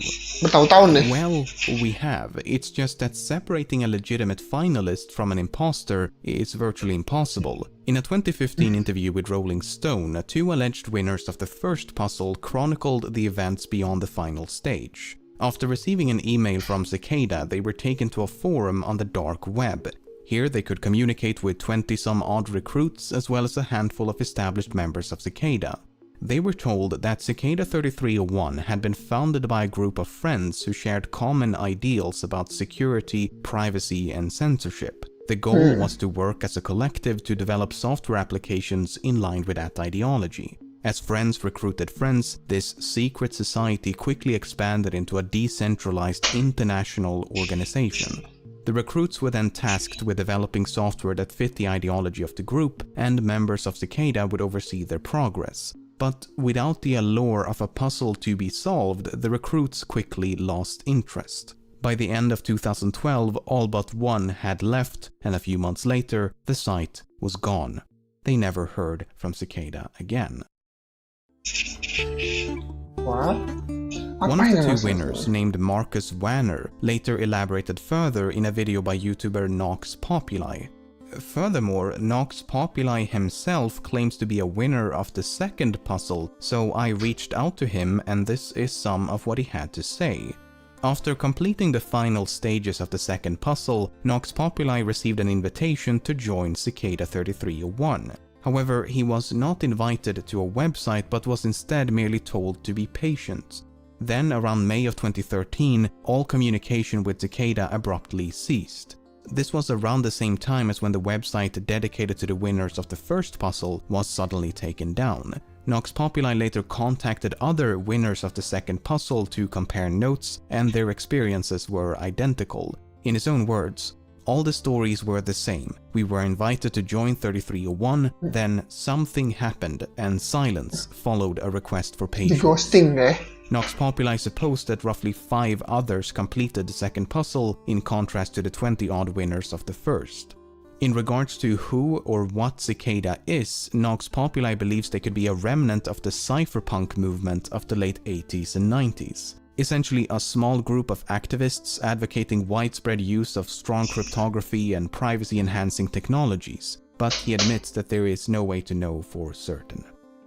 Well, we have. It's just that separating a legitimate finalist from an imposter is virtually impossible. In a 2015 interview with Rolling Stone, 2 alleged winners of the first puzzle chronicled the events beyond the final stage. After receiving an email from Cicada, they were taken to a forum on the dark web. Here they could communicate with 20-some-odd recruits as well as a handful of established members of Cicada. They were told that Cicada 3301 had been founded by a group of friends who shared common ideals about security, privacy, and censorship. The goal was to work as a collective to develop software applications in line with that ideology. As friends recruited friends, this secret society quickly expanded into a decentralized international organization. The recruits were then tasked with developing software that fit the ideology of the group, and members of Cicada would oversee their progress. But without the allure of a puzzle to be solved, the recruits quickly lost interest. By the end of 2012, all but one had left, and a few months later, the site was gone. They never heard from Cicada again. What? One of the 2 winners, named Marcus Wanner, later elaborated further in a video by YouTuber Nox Populi. Furthermore, Nox Populi himself claims to be a winner of the second puzzle, so I reached out to him and this is some of what he had to say. After completing the final stages of the second puzzle, Nox Populi received an invitation to join Cicada 3301. However, he was not invited to a website but was instead merely told to be patient. Then, around May of 2013, all communication with Cicada abruptly ceased. This was around the same time as when the website dedicated to the winners of the first puzzle was suddenly taken down. Nox Populi later contacted other winners of the second puzzle to compare notes, and their experiences were identical. In his own words, all the stories were the same. We were invited to join 3301, then something happened and silence followed a request for patience. The ghosting, eh? Nox Populi supposed that roughly 5 others completed the second puzzle, in contrast to the 20-odd winners of the first. In regards to who or what Cicada is, Nox Populi believes they could be a remnant of the cypherpunk movement of the late 80s and 90s. Essentially a small group of activists advocating widespread use of strong cryptography and privacy-enhancing technologies, but he admits that there is no way to know for certain.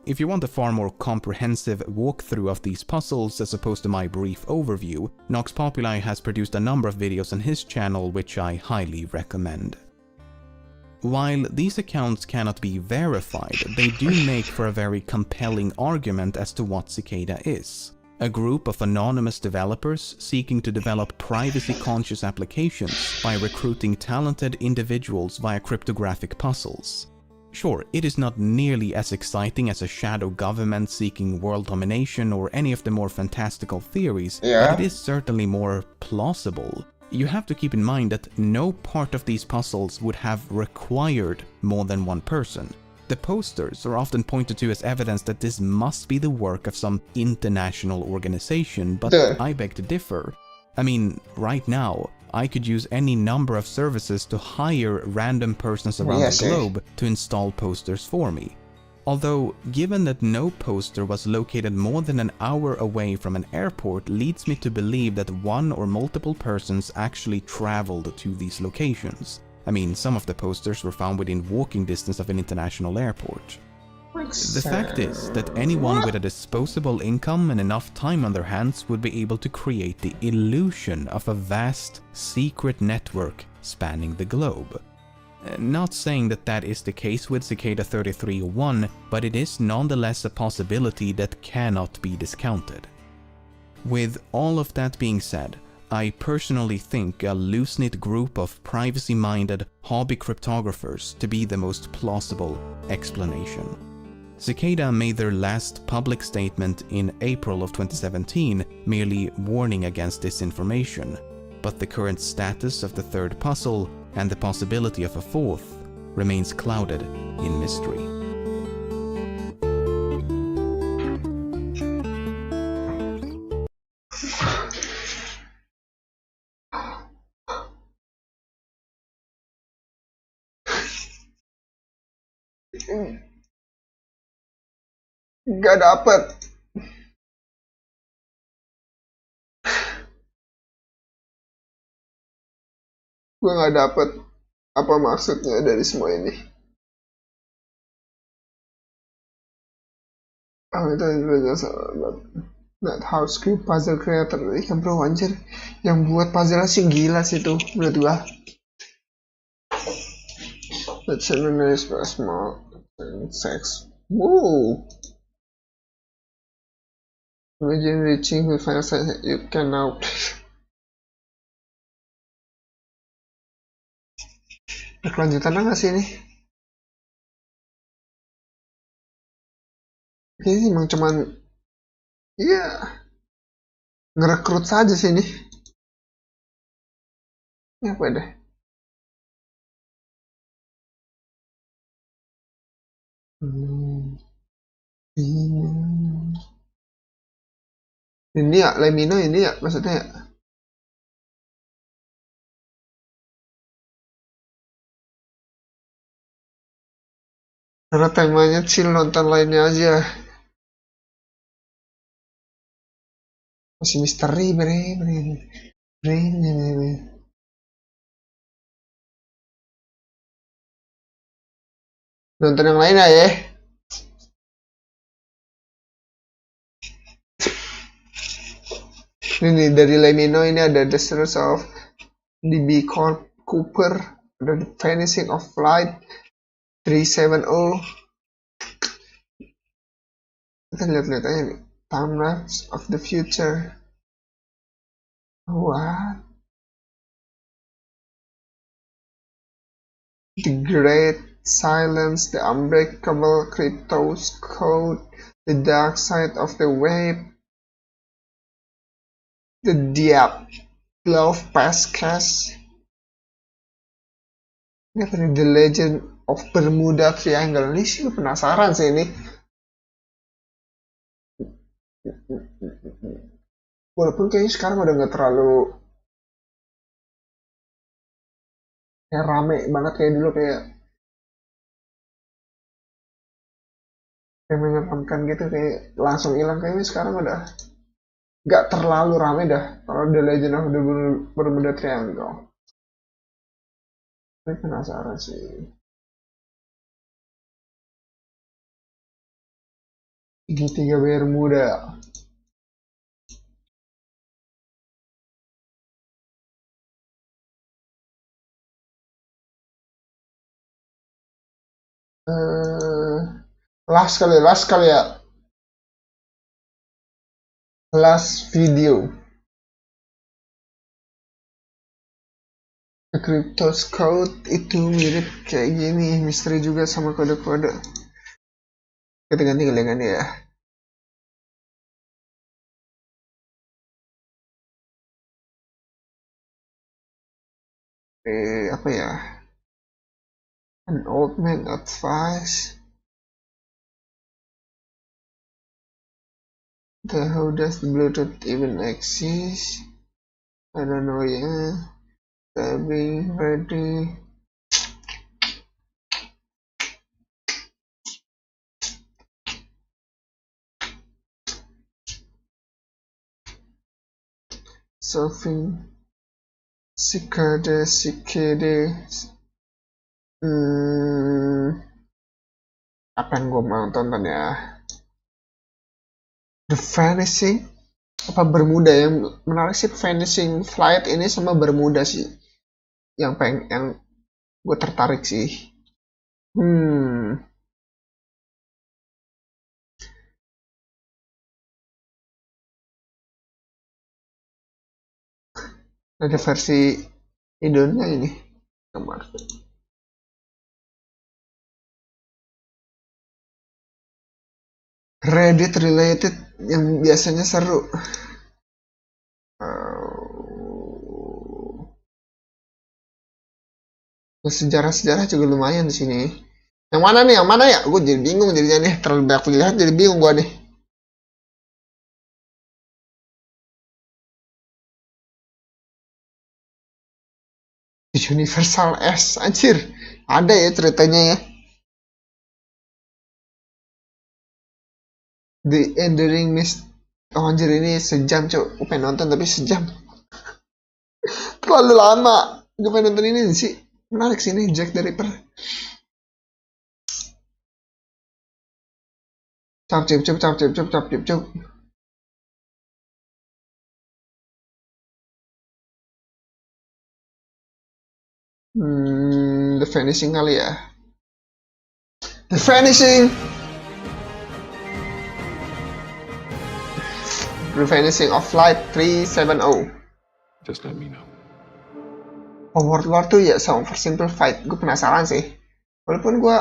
If you want a far more comprehensive walkthrough of these puzzles as opposed to my brief overview, Nox Populi has produced a number of videos on his channel which I highly recommend. While these accounts cannot be verified, they do make for a very compelling argument as to what Cicada is. A group of anonymous developers seeking to develop privacy-conscious applications by recruiting talented individuals via cryptographic puzzles. Sure, it is not nearly as exciting as a shadow government seeking world domination or any of the more fantastical theories, but it is certainly more plausible. You have to keep in mind that no part of these puzzles would have required more than one person. The posters are often pointed to as evidence that this must be the work of some international organization, but I beg to differ. I mean, right now, I could use any number of services to hire random persons around the globe to install posters for me. Although, given that no poster was located more than an hour away from an airport leads me to believe that one or multiple persons actually traveled to these locations. I mean, some of the posters were found within walking distance of an international airport. The fact is that anyone with a disposable income and enough time on their hands would be able to create the illusion of a vast, secret network spanning the globe. Not saying that that is the case with Cicada 3301, but it is nonetheless a possibility that cannot be discounted. With all of that being said, I personally think a loose-knit group of privacy-minded hobby cryptographers to be the most plausible explanation. Cicada made their last public statement in April of 2017, merely warning against disinformation, but the current status of the third puzzle and the possibility of a fourth remains clouded in mystery. Gak dapet. Gue gak dapet apa maksudnya dari semua ini. Itu that house cube puzzle creator. Iya bro, anjir, yang buat puzzle sih gila sih tuh menurut gua. Let's say small sex. Whoa. Imagine reaching the final size. You can now. Kelanjutan nggak sih ini? Ini emang cuman ngerekrut saja sih ini. Ini apa deh? Ini ya, Lemino ini ya maksudnya ya. Karena temanya chill, nonton lainnya aja. Masih misteri, nonton yang lain ya. Ini dari Lemino ini ada The Search of DB Cooper, ada The Vanishing of Flight 370. Kita lihat-lihat aja nih. Time Lapse of the Future. What? The Great Silence, The Unbreakable Crypto's Code, The Dark Side of the Web, The WDBLUE SSD. Ini apa nih? The Legend of Bermuda Triangle. Ini sih penasaran sih ini. Walaupun kayaknya sekarang udah nggak terlalu kayak rame banget kayak dulu, kayak menyeramkan gitu, kayak langsung hilang. Kayaknya sekarang udah nggak terlalu rame dah kalau The Legend of the Bermuda Triangle. Saya penasaran sih. Segitiga Bermuda. Last kali ya. Last video. The Crypto's Code itu mirip kayak gini, misteri juga sama kode-kode. Kita ganti ya. Apa ya? An old man advice. How does the Bluetooth even exist? I don't know ya. Be ready. Solving Sikade. Apa yang gue mau tonton ya? The Vanishing apa Bermuda, yang menarik sih Vanishing Flight ini sama Bermuda sih yang gue tertarik sih. Ada versi Indonesia ini kemarin. Reddit related yang biasanya seru. Sejarah-sejarah juga lumayan di sini. Yang mana nih? Yang mana ya? Gue jadi bingung jadinya nih. Terlalu banyak pilihan jadi bingung gue nih. Universal S, anjir. Ada ya ceritanya ya. The Enduring Mist. Oh anjir, ini sejam cok. Gue pengen nonton tapi sejam. Terlalu lama. Gue pengen nonton ini sih. Menarik sih ini Jack the Ripper. Cap. The Vanishing kali ya. The Vanishing. The Vanishing of Flight 370. Just let me know. Overlord tuh ya sama Simplified. Gue penasaran sih. Walaupun gue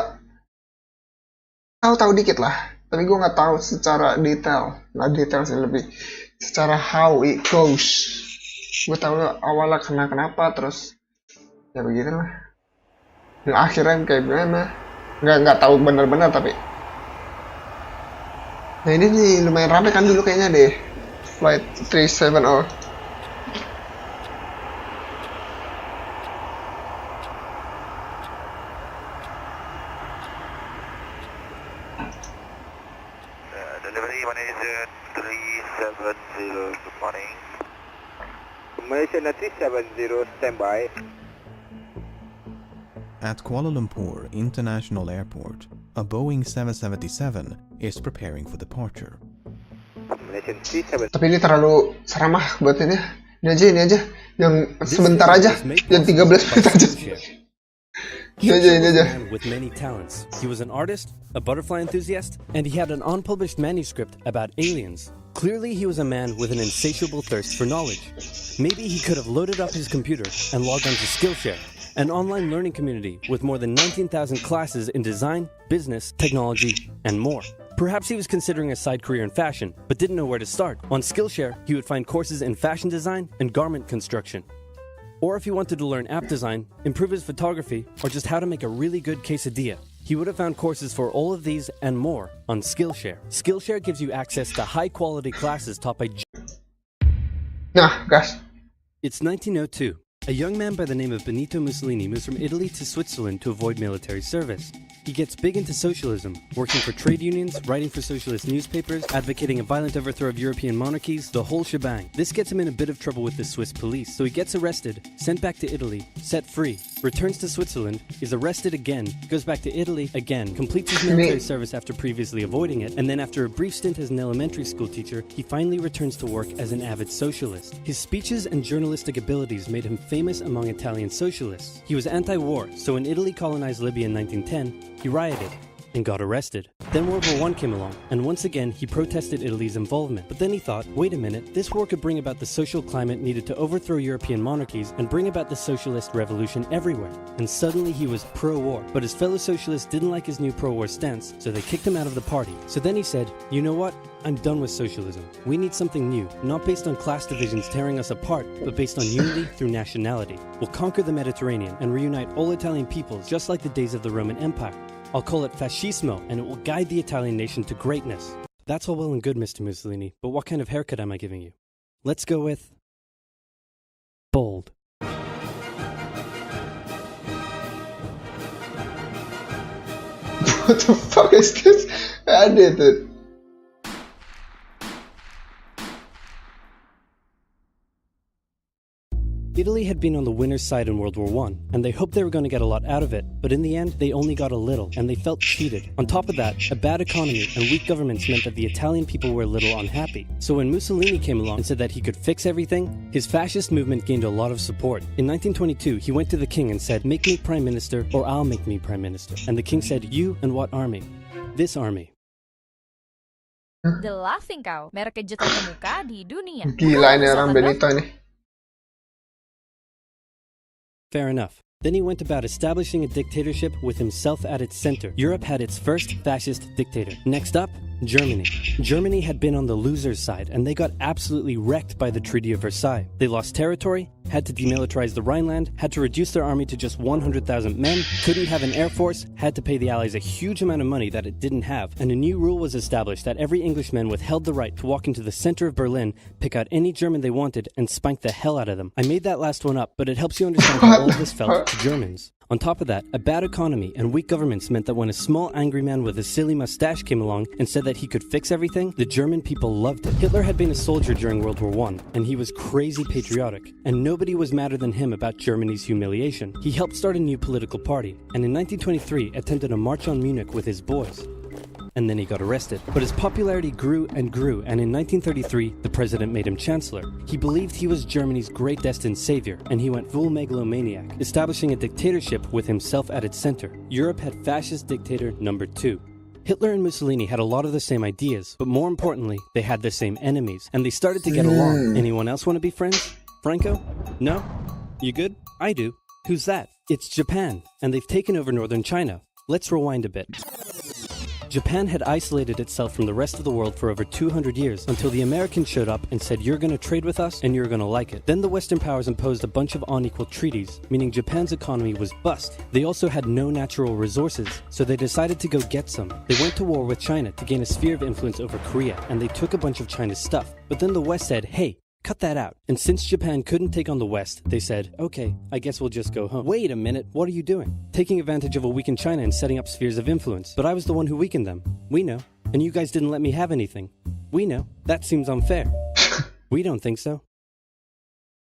tahu dikit lah, tapi gue nggak tahu secara detail. Nggak detail sih, lebih secara how it goes. Gue tahu awalnya kenapa, terus ya begitu lah. Dan akhirnya kayak gimana? Nggak tahu benar-benar tapi. Nah ini nih lumayan rame kan dulu kayaknya deh. Flight 370. Delivery Malaysia 370, good morning. Malaysia 370, standby. At Kuala Lumpur International Airport, a Boeing 777 is preparing for departure. Tapi ini terlalu seramah buat ini. Ini aja. Yang sebentar aja. Yang 13 menit aja. Ini aja. With many talents. He was an artist, a butterfly enthusiast, and he had an unpublished manuscript about aliens. Clearly, he was a man with an insatiable thirst for knowledge. Maybe he could have loaded up his computer and logged onto Skillshare an online learning community with more than 19,000 classes in design, business, technology, and more. Perhaps he was considering a side career in fashion, but didn't know where to start. On Skillshare, he would find courses in fashion design and garment construction. Or if he wanted to learn app design, improve his photography, or just how to make a really good quesadilla, he would have found courses for all of these and more on Skillshare. Skillshare gives you access to high-quality classes taught by... Nah, guys. It's 1902. A young man by the name of Benito Mussolini moves from Italy to Switzerland to avoid military service. He gets big into socialism, working for trade unions, writing for socialist newspapers, advocating a violent overthrow of European monarchies, the whole shebang. This gets him in a bit of trouble with the Swiss police, so he gets arrested, sent back to Italy, set free, returns to Switzerland, is arrested again, goes back to Italy again, completes his military service after previously avoiding it, and then after a brief stint as an elementary school teacher, he finally returns to work as an avid socialist. His speeches and journalistic abilities made him famous among Italian socialists. He was anti-war, so when Italy colonized Libya in 1910, he rioted and got arrested. Then World War I came along, and once again he protested Italy's involvement. But then he thought, wait a minute, this war could bring about the social climate needed to overthrow European monarchies and bring about the socialist revolution everywhere. And suddenly he was pro-war. But his fellow socialists didn't like his new pro-war stance, so they kicked him out of the party. So then he said, you know what? I'm done with socialism. We need something new, not based on class divisions tearing us apart, but based on unity through nationality. We'll conquer the Mediterranean and reunite all Italian peoples, just like the days of the Roman Empire. I'll call it fascismo, and it will guide the Italian nation to greatness. That's all well and good, Mr. Mussolini, but what kind of haircut am I giving you? Let's go with... bold. What the fuck is this? I did it. Italy had been on the winner's side in World War I, and they hoped they were going to get a lot out of it, but in the end, they only got a little, and they felt cheated. On top of that, a bad economy and weak governments meant that the Italian people were a little unhappy. So when Mussolini came along and said that he could fix everything, his fascist movement gained a lot of support. In 1922, he went to the king and said, make me prime minister, or I'll make me prime minister. And the king said, you and what army? This army. The laughing cow, merek kejutan termuka di dunia. Gila ini orang Benito ini. Fair enough. Then he went about establishing a dictatorship with himself at its center. Europe had its first fascist dictator. Next up, Germany. Germany had been on the loser's side, and they got absolutely wrecked by the Treaty of Versailles. They lost territory, had to demilitarize the Rhineland, had to reduce their army to just 100,000 men, couldn't have an air force, had to pay the Allies a huge amount of money that it didn't have, and a new rule was established that every Englishman withheld the right to walk into the center of Berlin, pick out any German they wanted, and spank the hell out of them. I made that last one up, but it helps you understand how all of this felt to Germans. On top of that, a bad economy and weak governments meant that when a small angry man with a silly mustache came along and said that he could fix everything, the German people loved it. Hitler had been a soldier during World War I, and he was crazy patriotic, and nobody was madder than him about Germany's humiliation. He helped start a new political party, and in 1923 attempted a march on Munich with his boys. And then he got arrested. But his popularity grew and grew, and in 1933, the president made him chancellor. He believed he was Germany's great destined savior, and he went full megalomaniac, establishing a dictatorship with himself at its center. Europe had fascist dictator number 2. Hitler and Mussolini had a lot of the same ideas, but more importantly, they had the same enemies, and they started to get along. Anyone else want to be friends? Franco? No? You good? I do. Who's that? It's Japan, and they've taken over northern China. Let's rewind a bit. Japan had isolated itself from the rest of the world for over 200 years until the Americans showed up and said, you're going to trade with us and you're going to like it. Then the Western powers imposed a bunch of unequal treaties, meaning Japan's economy was bust. They also had no natural resources, so they decided to go get some. They went to war with China to gain a sphere of influence over Korea, and they took a bunch of China's stuff. But then the West said, hey, cut that out. And since Japan couldn't take on the West, they said, okay, I guess we'll just go home. Wait a minute, what are you doing? Taking advantage of a weakened China and setting up spheres of influence. But I was the one who weakened them. We know. And you guys didn't let me have anything. We know. That seems unfair. We don't think so.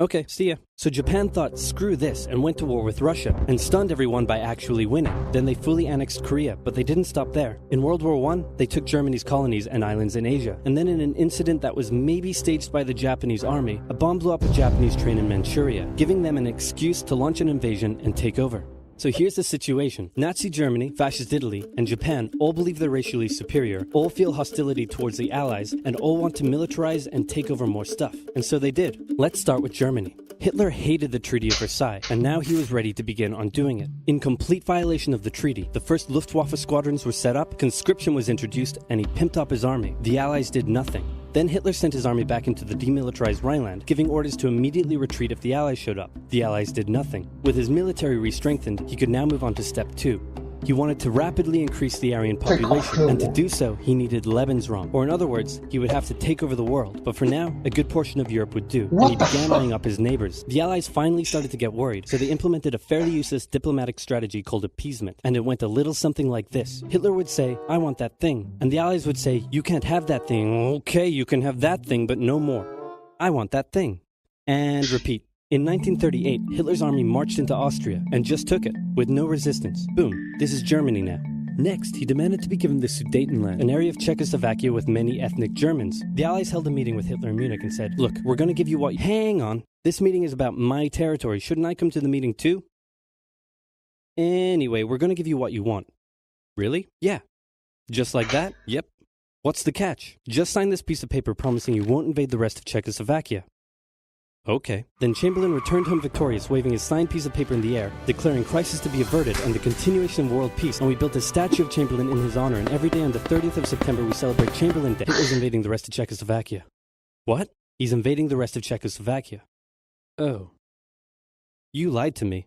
Okay, see ya. So Japan thought, screw this, and went to war with Russia, and stunned everyone by actually winning. Then they fully annexed Korea, but they didn't stop there. In World War I, they took Germany's colonies and islands in Asia. And then in an incident that was maybe staged by the Japanese army, a bomb blew up a Japanese train in Manchuria, giving them an excuse to launch an invasion and take over. So here's the situation. Nazi Germany, Fascist Italy, and Japan all believe they're racially superior, all feel hostility towards the Allies, and all want to militarize and take over more stuff. And so they did. Let's start with Germany. Hitler hated the Treaty of Versailles, and now he was ready to begin undoing it. In complete violation of the treaty, the first Luftwaffe squadrons were set up, conscription was introduced, and he pimped up his army. The Allies did nothing. Then Hitler sent his army back into the demilitarized Rhineland, giving orders to immediately retreat if the Allies showed up. The Allies did nothing. With his military re-strengthened, he could now move on to step 2. He wanted to rapidly increase the Aryan population, and to do so, he needed Lebensraum. Or in other words, he would have to take over the world. But for now, a good portion of Europe would do, and he began eyeing up his neighbors. The Allies finally started to get worried, so they implemented a fairly useless diplomatic strategy called appeasement. And it went a little something like this. Hitler would say, "I want that thing." And the Allies would say, "You can't have that thing." "Okay, you can have that thing, but no more." "I want that thing." And repeat. In 1938, Hitler's army marched into Austria and just took it, with no resistance. Boom, this is Germany now. Next, he demanded to be given the Sudetenland, an area of Czechoslovakia with many ethnic Germans. The Allies held a meeting with Hitler in Munich and said, "Look, we're going to give you what— Hang on, this meeting is about my territory. Shouldn't I come to the meeting too?" "Anyway, we're going to give you what you want." "Really?" "Yeah." "Just like that?" "Yep." "What's the catch?" "Just sign this piece of paper promising you won't invade the rest of Czechoslovakia." "Okay." Then Chamberlain returned home victorious, waving his signed piece of paper in the air, declaring crisis to be averted and the continuation of world peace, and we built a statue of Chamberlain in his honor, and every day on the 30th of September we celebrate Chamberlain Day. Hitler's invading the rest of Czechoslovakia. What? He's invading the rest of Czechoslovakia. Oh. You lied to me.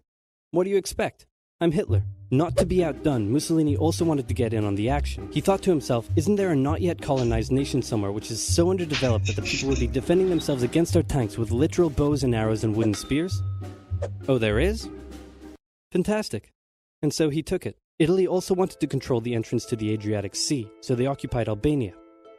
What do you expect? I'm Hitler. Not to be outdone, Mussolini also wanted to get in on the action. He thought to himself, isn't there a not yet colonized nation somewhere which is so underdeveloped that the people would be defending themselves against our tanks with literal bows and arrows and wooden spears? Oh, there is? Fantastic. And so he took it. Italy also wanted to control the entrance to the Adriatic Sea, so they occupied Albania.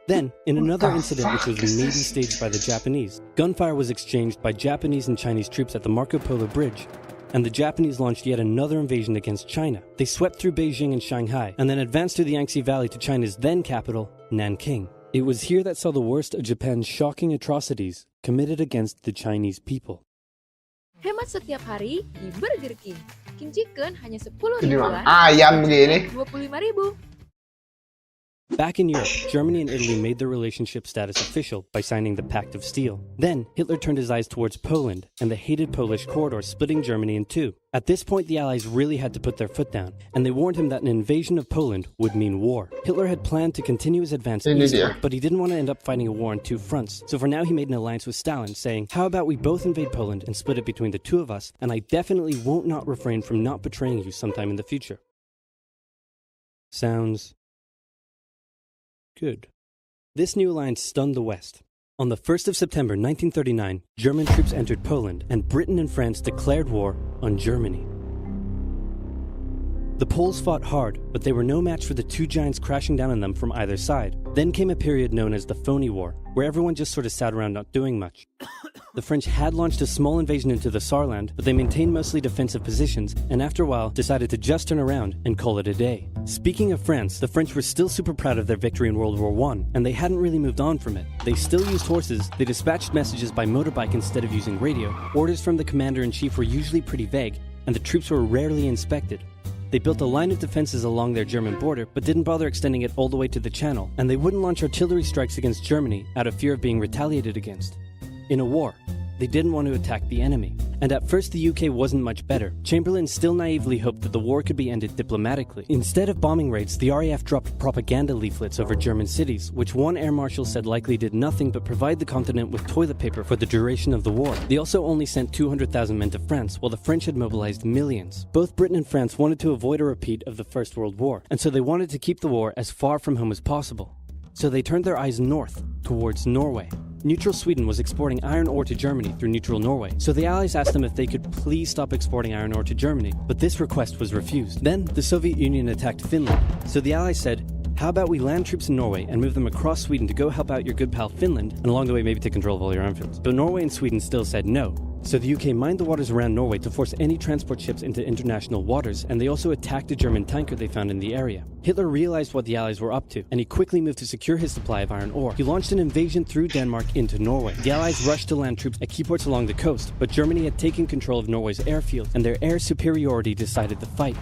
Then, in another incident which was maybe staged by the Japanese, gunfire was exchanged by Japanese and Chinese troops at the Marco Polo Bridge, and the Japanese launched yet another invasion against China. They swept through Beijing and Shanghai, and then advanced through the Yangtze Valley to China's then capital, Nanking. It was here that saw the worst of Japan's shocking atrocities committed against the Chinese people. Hemat setiap hari di Burger King. King Chicken hanya 10 Jadi ribuan. ayam begini. 25.000. Back in Europe, Germany and Italy made their relationship status official by signing the Pact of Steel. Then, Hitler turned his eyes towards Poland and the hated Polish corridor, splitting Germany in two. At this point, the Allies really had to put their foot down, and they warned him that an invasion of Poland would mean war. Hitler had planned to continue his advance eastward, but he didn't want to end up fighting a war on two fronts. So for now, he made an alliance with Stalin, saying, how about we both invade Poland and split it between the two of us, and I definitely won't not refrain from not betraying you sometime in the future. Sounds good. This new alliance stunned the West. On the 1st of September 1939, German troops entered Poland, and Britain and France declared war on Germany. The Poles fought hard, but they were no match for the two giants crashing down on them from either side. Then came a period known as the Phony War, where everyone just sort of sat around not doing much. The French had launched a small invasion into the Saarland, but they maintained mostly defensive positions, and after a while decided to just turn around and call it a day. Speaking of France, the French were still super proud of their victory in World War I, and they hadn't really moved on from it. They still used horses, they dispatched messages by motorbike instead of using radio, orders from the commander-in-chief were usually pretty vague, and the troops were rarely inspected. They built a line of defenses along their German border, but didn't bother extending it all the way to the Channel, and they wouldn't launch artillery strikes against Germany out of fear of being retaliated against. In a war, they didn't want to attack the enemy. And at first the UK wasn't much better. Chamberlain still naively hoped that the war could be ended diplomatically. Instead of bombing raids, the RAF dropped propaganda leaflets over German cities, which one air marshal said likely did nothing but provide the continent with toilet paper for the duration of the war. They also only sent 200,000 men to France, while the French had mobilized millions. Both Britain and France wanted to avoid a repeat of the First World War, and so they wanted to keep the war as far from home as possible. So they turned their eyes north, towards Norway. Neutral Sweden was exporting iron ore to Germany through neutral Norway, so the Allies asked them if they could please stop exporting iron ore to Germany, but this request was refused. Then, the Soviet Union attacked Finland, so the Allies said, how about we land troops in Norway and move them across Sweden to go help out your good pal Finland, and along the way maybe take control of all your airfields. But Norway and Sweden still said no. So the UK mined the waters around Norway to force any transport ships into international waters, and they also attacked a German tanker they found in the area. Hitler realized what the Allies were up to, and he quickly moved to secure his supply of iron ore. He launched an invasion through Denmark into Norway. The Allies rushed to land troops at key ports along the coast, but Germany had taken control of Norway's airfield, and their air superiority decided the fight.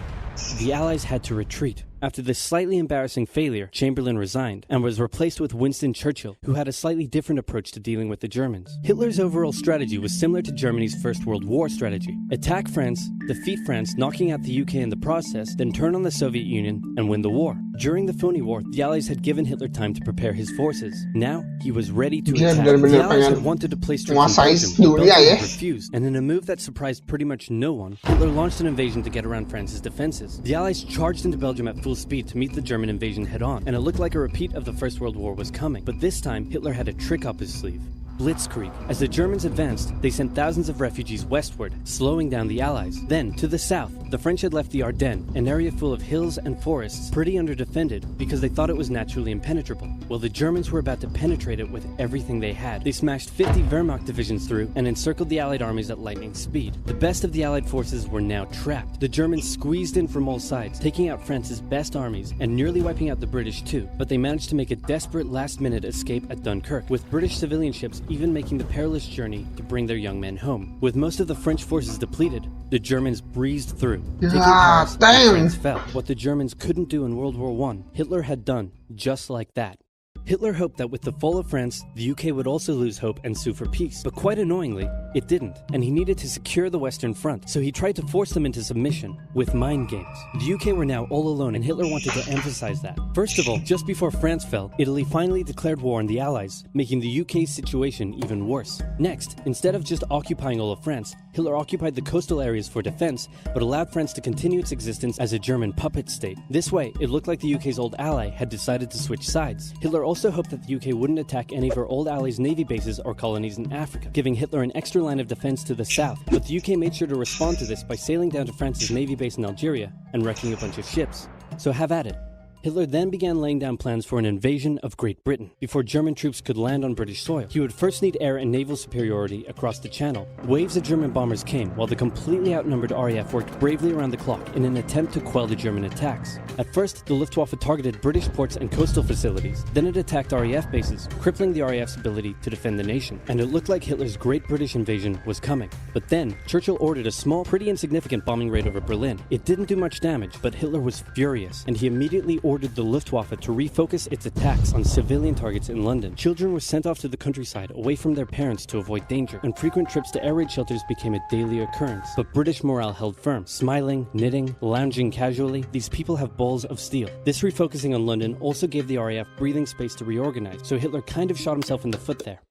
The Allies had to retreat. After this slightly embarrassing failure, Chamberlain resigned and was replaced with Winston Churchill, who had a slightly different approach to dealing with the Germans. Hitler's overall strategy was similar to Germany's First World War strategy. Attack France, defeat France, knocking out the UK in the process, then turn on the Soviet Union and win the war. During the phony war, the Allies had given Hitler time to prepare his forces. Now, he was ready to attack. The Allies had wanted to place troops in Belgium, but Belgium refused, and in a move that surprised pretty much no one, Hitler launched an invasion to get around France's defenses. The Allies charged into Belgium at full speed to meet the German invasion head-on, and it looked like a repeat of the First World War was coming. But this time, Hitler had a trick up his sleeve. Blitzkrieg. As the Germans advanced, they sent thousands of refugees westward, slowing down the Allies. Then, to the south, the French had left the Ardennes, an area full of hills and forests, pretty underdefended because they thought it was naturally impenetrable. Well, the Germans were about to penetrate it with everything they had. They smashed 50 Wehrmacht divisions through and encircled the Allied armies at lightning speed. The best of the Allied forces were now trapped. The Germans squeezed in from all sides, taking out France's best armies and nearly wiping out the British too. But they managed to make a desperate last-minute escape at Dunkirk, with British civilian ships even making the perilous journey to bring their young men home. With most of the French forces depleted, the Germans breezed through. Taking Paris, France fell. What the Germans couldn't do in World War I, Hitler had done just like that. Hitler hoped that with the fall of France, the UK would also lose hope and sue for peace. But quite annoyingly, it didn't, and he needed to secure the Western Front, so he tried to force them into submission with mind games. The UK were now all alone, and Hitler wanted to emphasize that. First of all, just before France fell, Italy finally declared war on the Allies, making the UK's situation even worse. Next, instead of just occupying all of France, Hitler occupied the coastal areas for defense, but allowed France to continue its existence as a German puppet state. This way, it looked like the UK's old ally had decided to switch sides. Hitler also hoped that the UK wouldn't attack any of her old allies' navy bases or colonies in Africa, giving Hitler an extra line of defense to the south. But the UK made sure to respond to this by sailing down to France's navy base in Algeria and wrecking a bunch of ships. So have at it. Hitler then began laying down plans for an invasion of Great Britain. Before German troops could land on British soil, he would first need air and naval superiority across the Channel. Waves of German bombers came, while the completely outnumbered RAF worked bravely around the clock in an attempt to quell the German attacks. At first, the Luftwaffe targeted British ports and coastal facilities. Then it attacked RAF bases, crippling the RAF's ability to defend the nation. And it looked like Hitler's Great British invasion was coming. But then, Churchill ordered a small, pretty insignificant bombing raid over Berlin. It didn't do much damage, but Hitler was furious, and he immediately ordered the Luftwaffe to refocus its attacks on civilian targets in London. Children were sent off to the countryside away from their parents to avoid danger, and frequent trips to air raid shelters became a daily occurrence. But British morale held firm. Smiling, knitting, lounging casually, these people have balls of steel. This refocusing on London also gave the RAF breathing space to reorganize, so Hitler kind of shot himself in the foot there.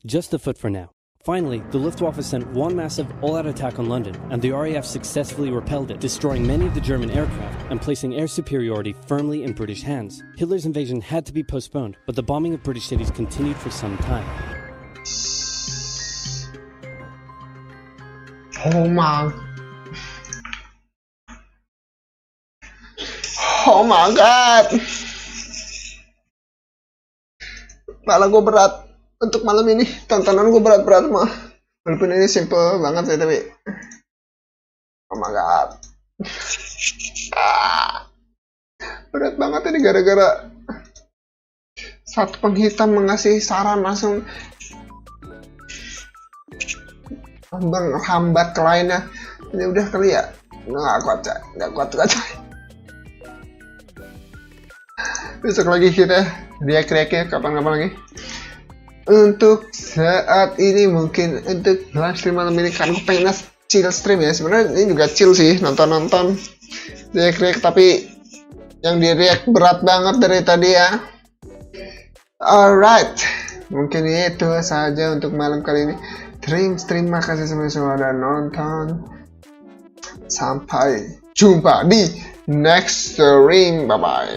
Just the foot for now. Finally, the Luftwaffe sent one massive all-out attack on London, and the RAF successfully repelled it, destroying many of the German aircraft and placing air superiority firmly in British hands. Hitler's invasion had to be postponed, but the bombing of British cities continued for some time. Oh my god. Kepala gue berat untuk malam ini. Tontonan gue berat-berat mah. Walaupun ini simple banget sih, tapi oh my god. Berat banget ini gara-gara satu penghitam mengasih saran langsung menghambat ke lainnya. Ini udah kali ya. Nggak kuat coy. Besok lagi kita react-react kapan-kapan lagi. Untuk saat ini mungkin untuk live stream malam ini kan gue pengen chill stream ya. Sebenarnya ini juga chill sih, nonton react, tapi yang di react berat banget dari tadi ya. Alright, mungkin itu saja untuk malam kali ini. Terima kasih semuanya sudah nonton. Sampai jumpa di next stream. Bye bye.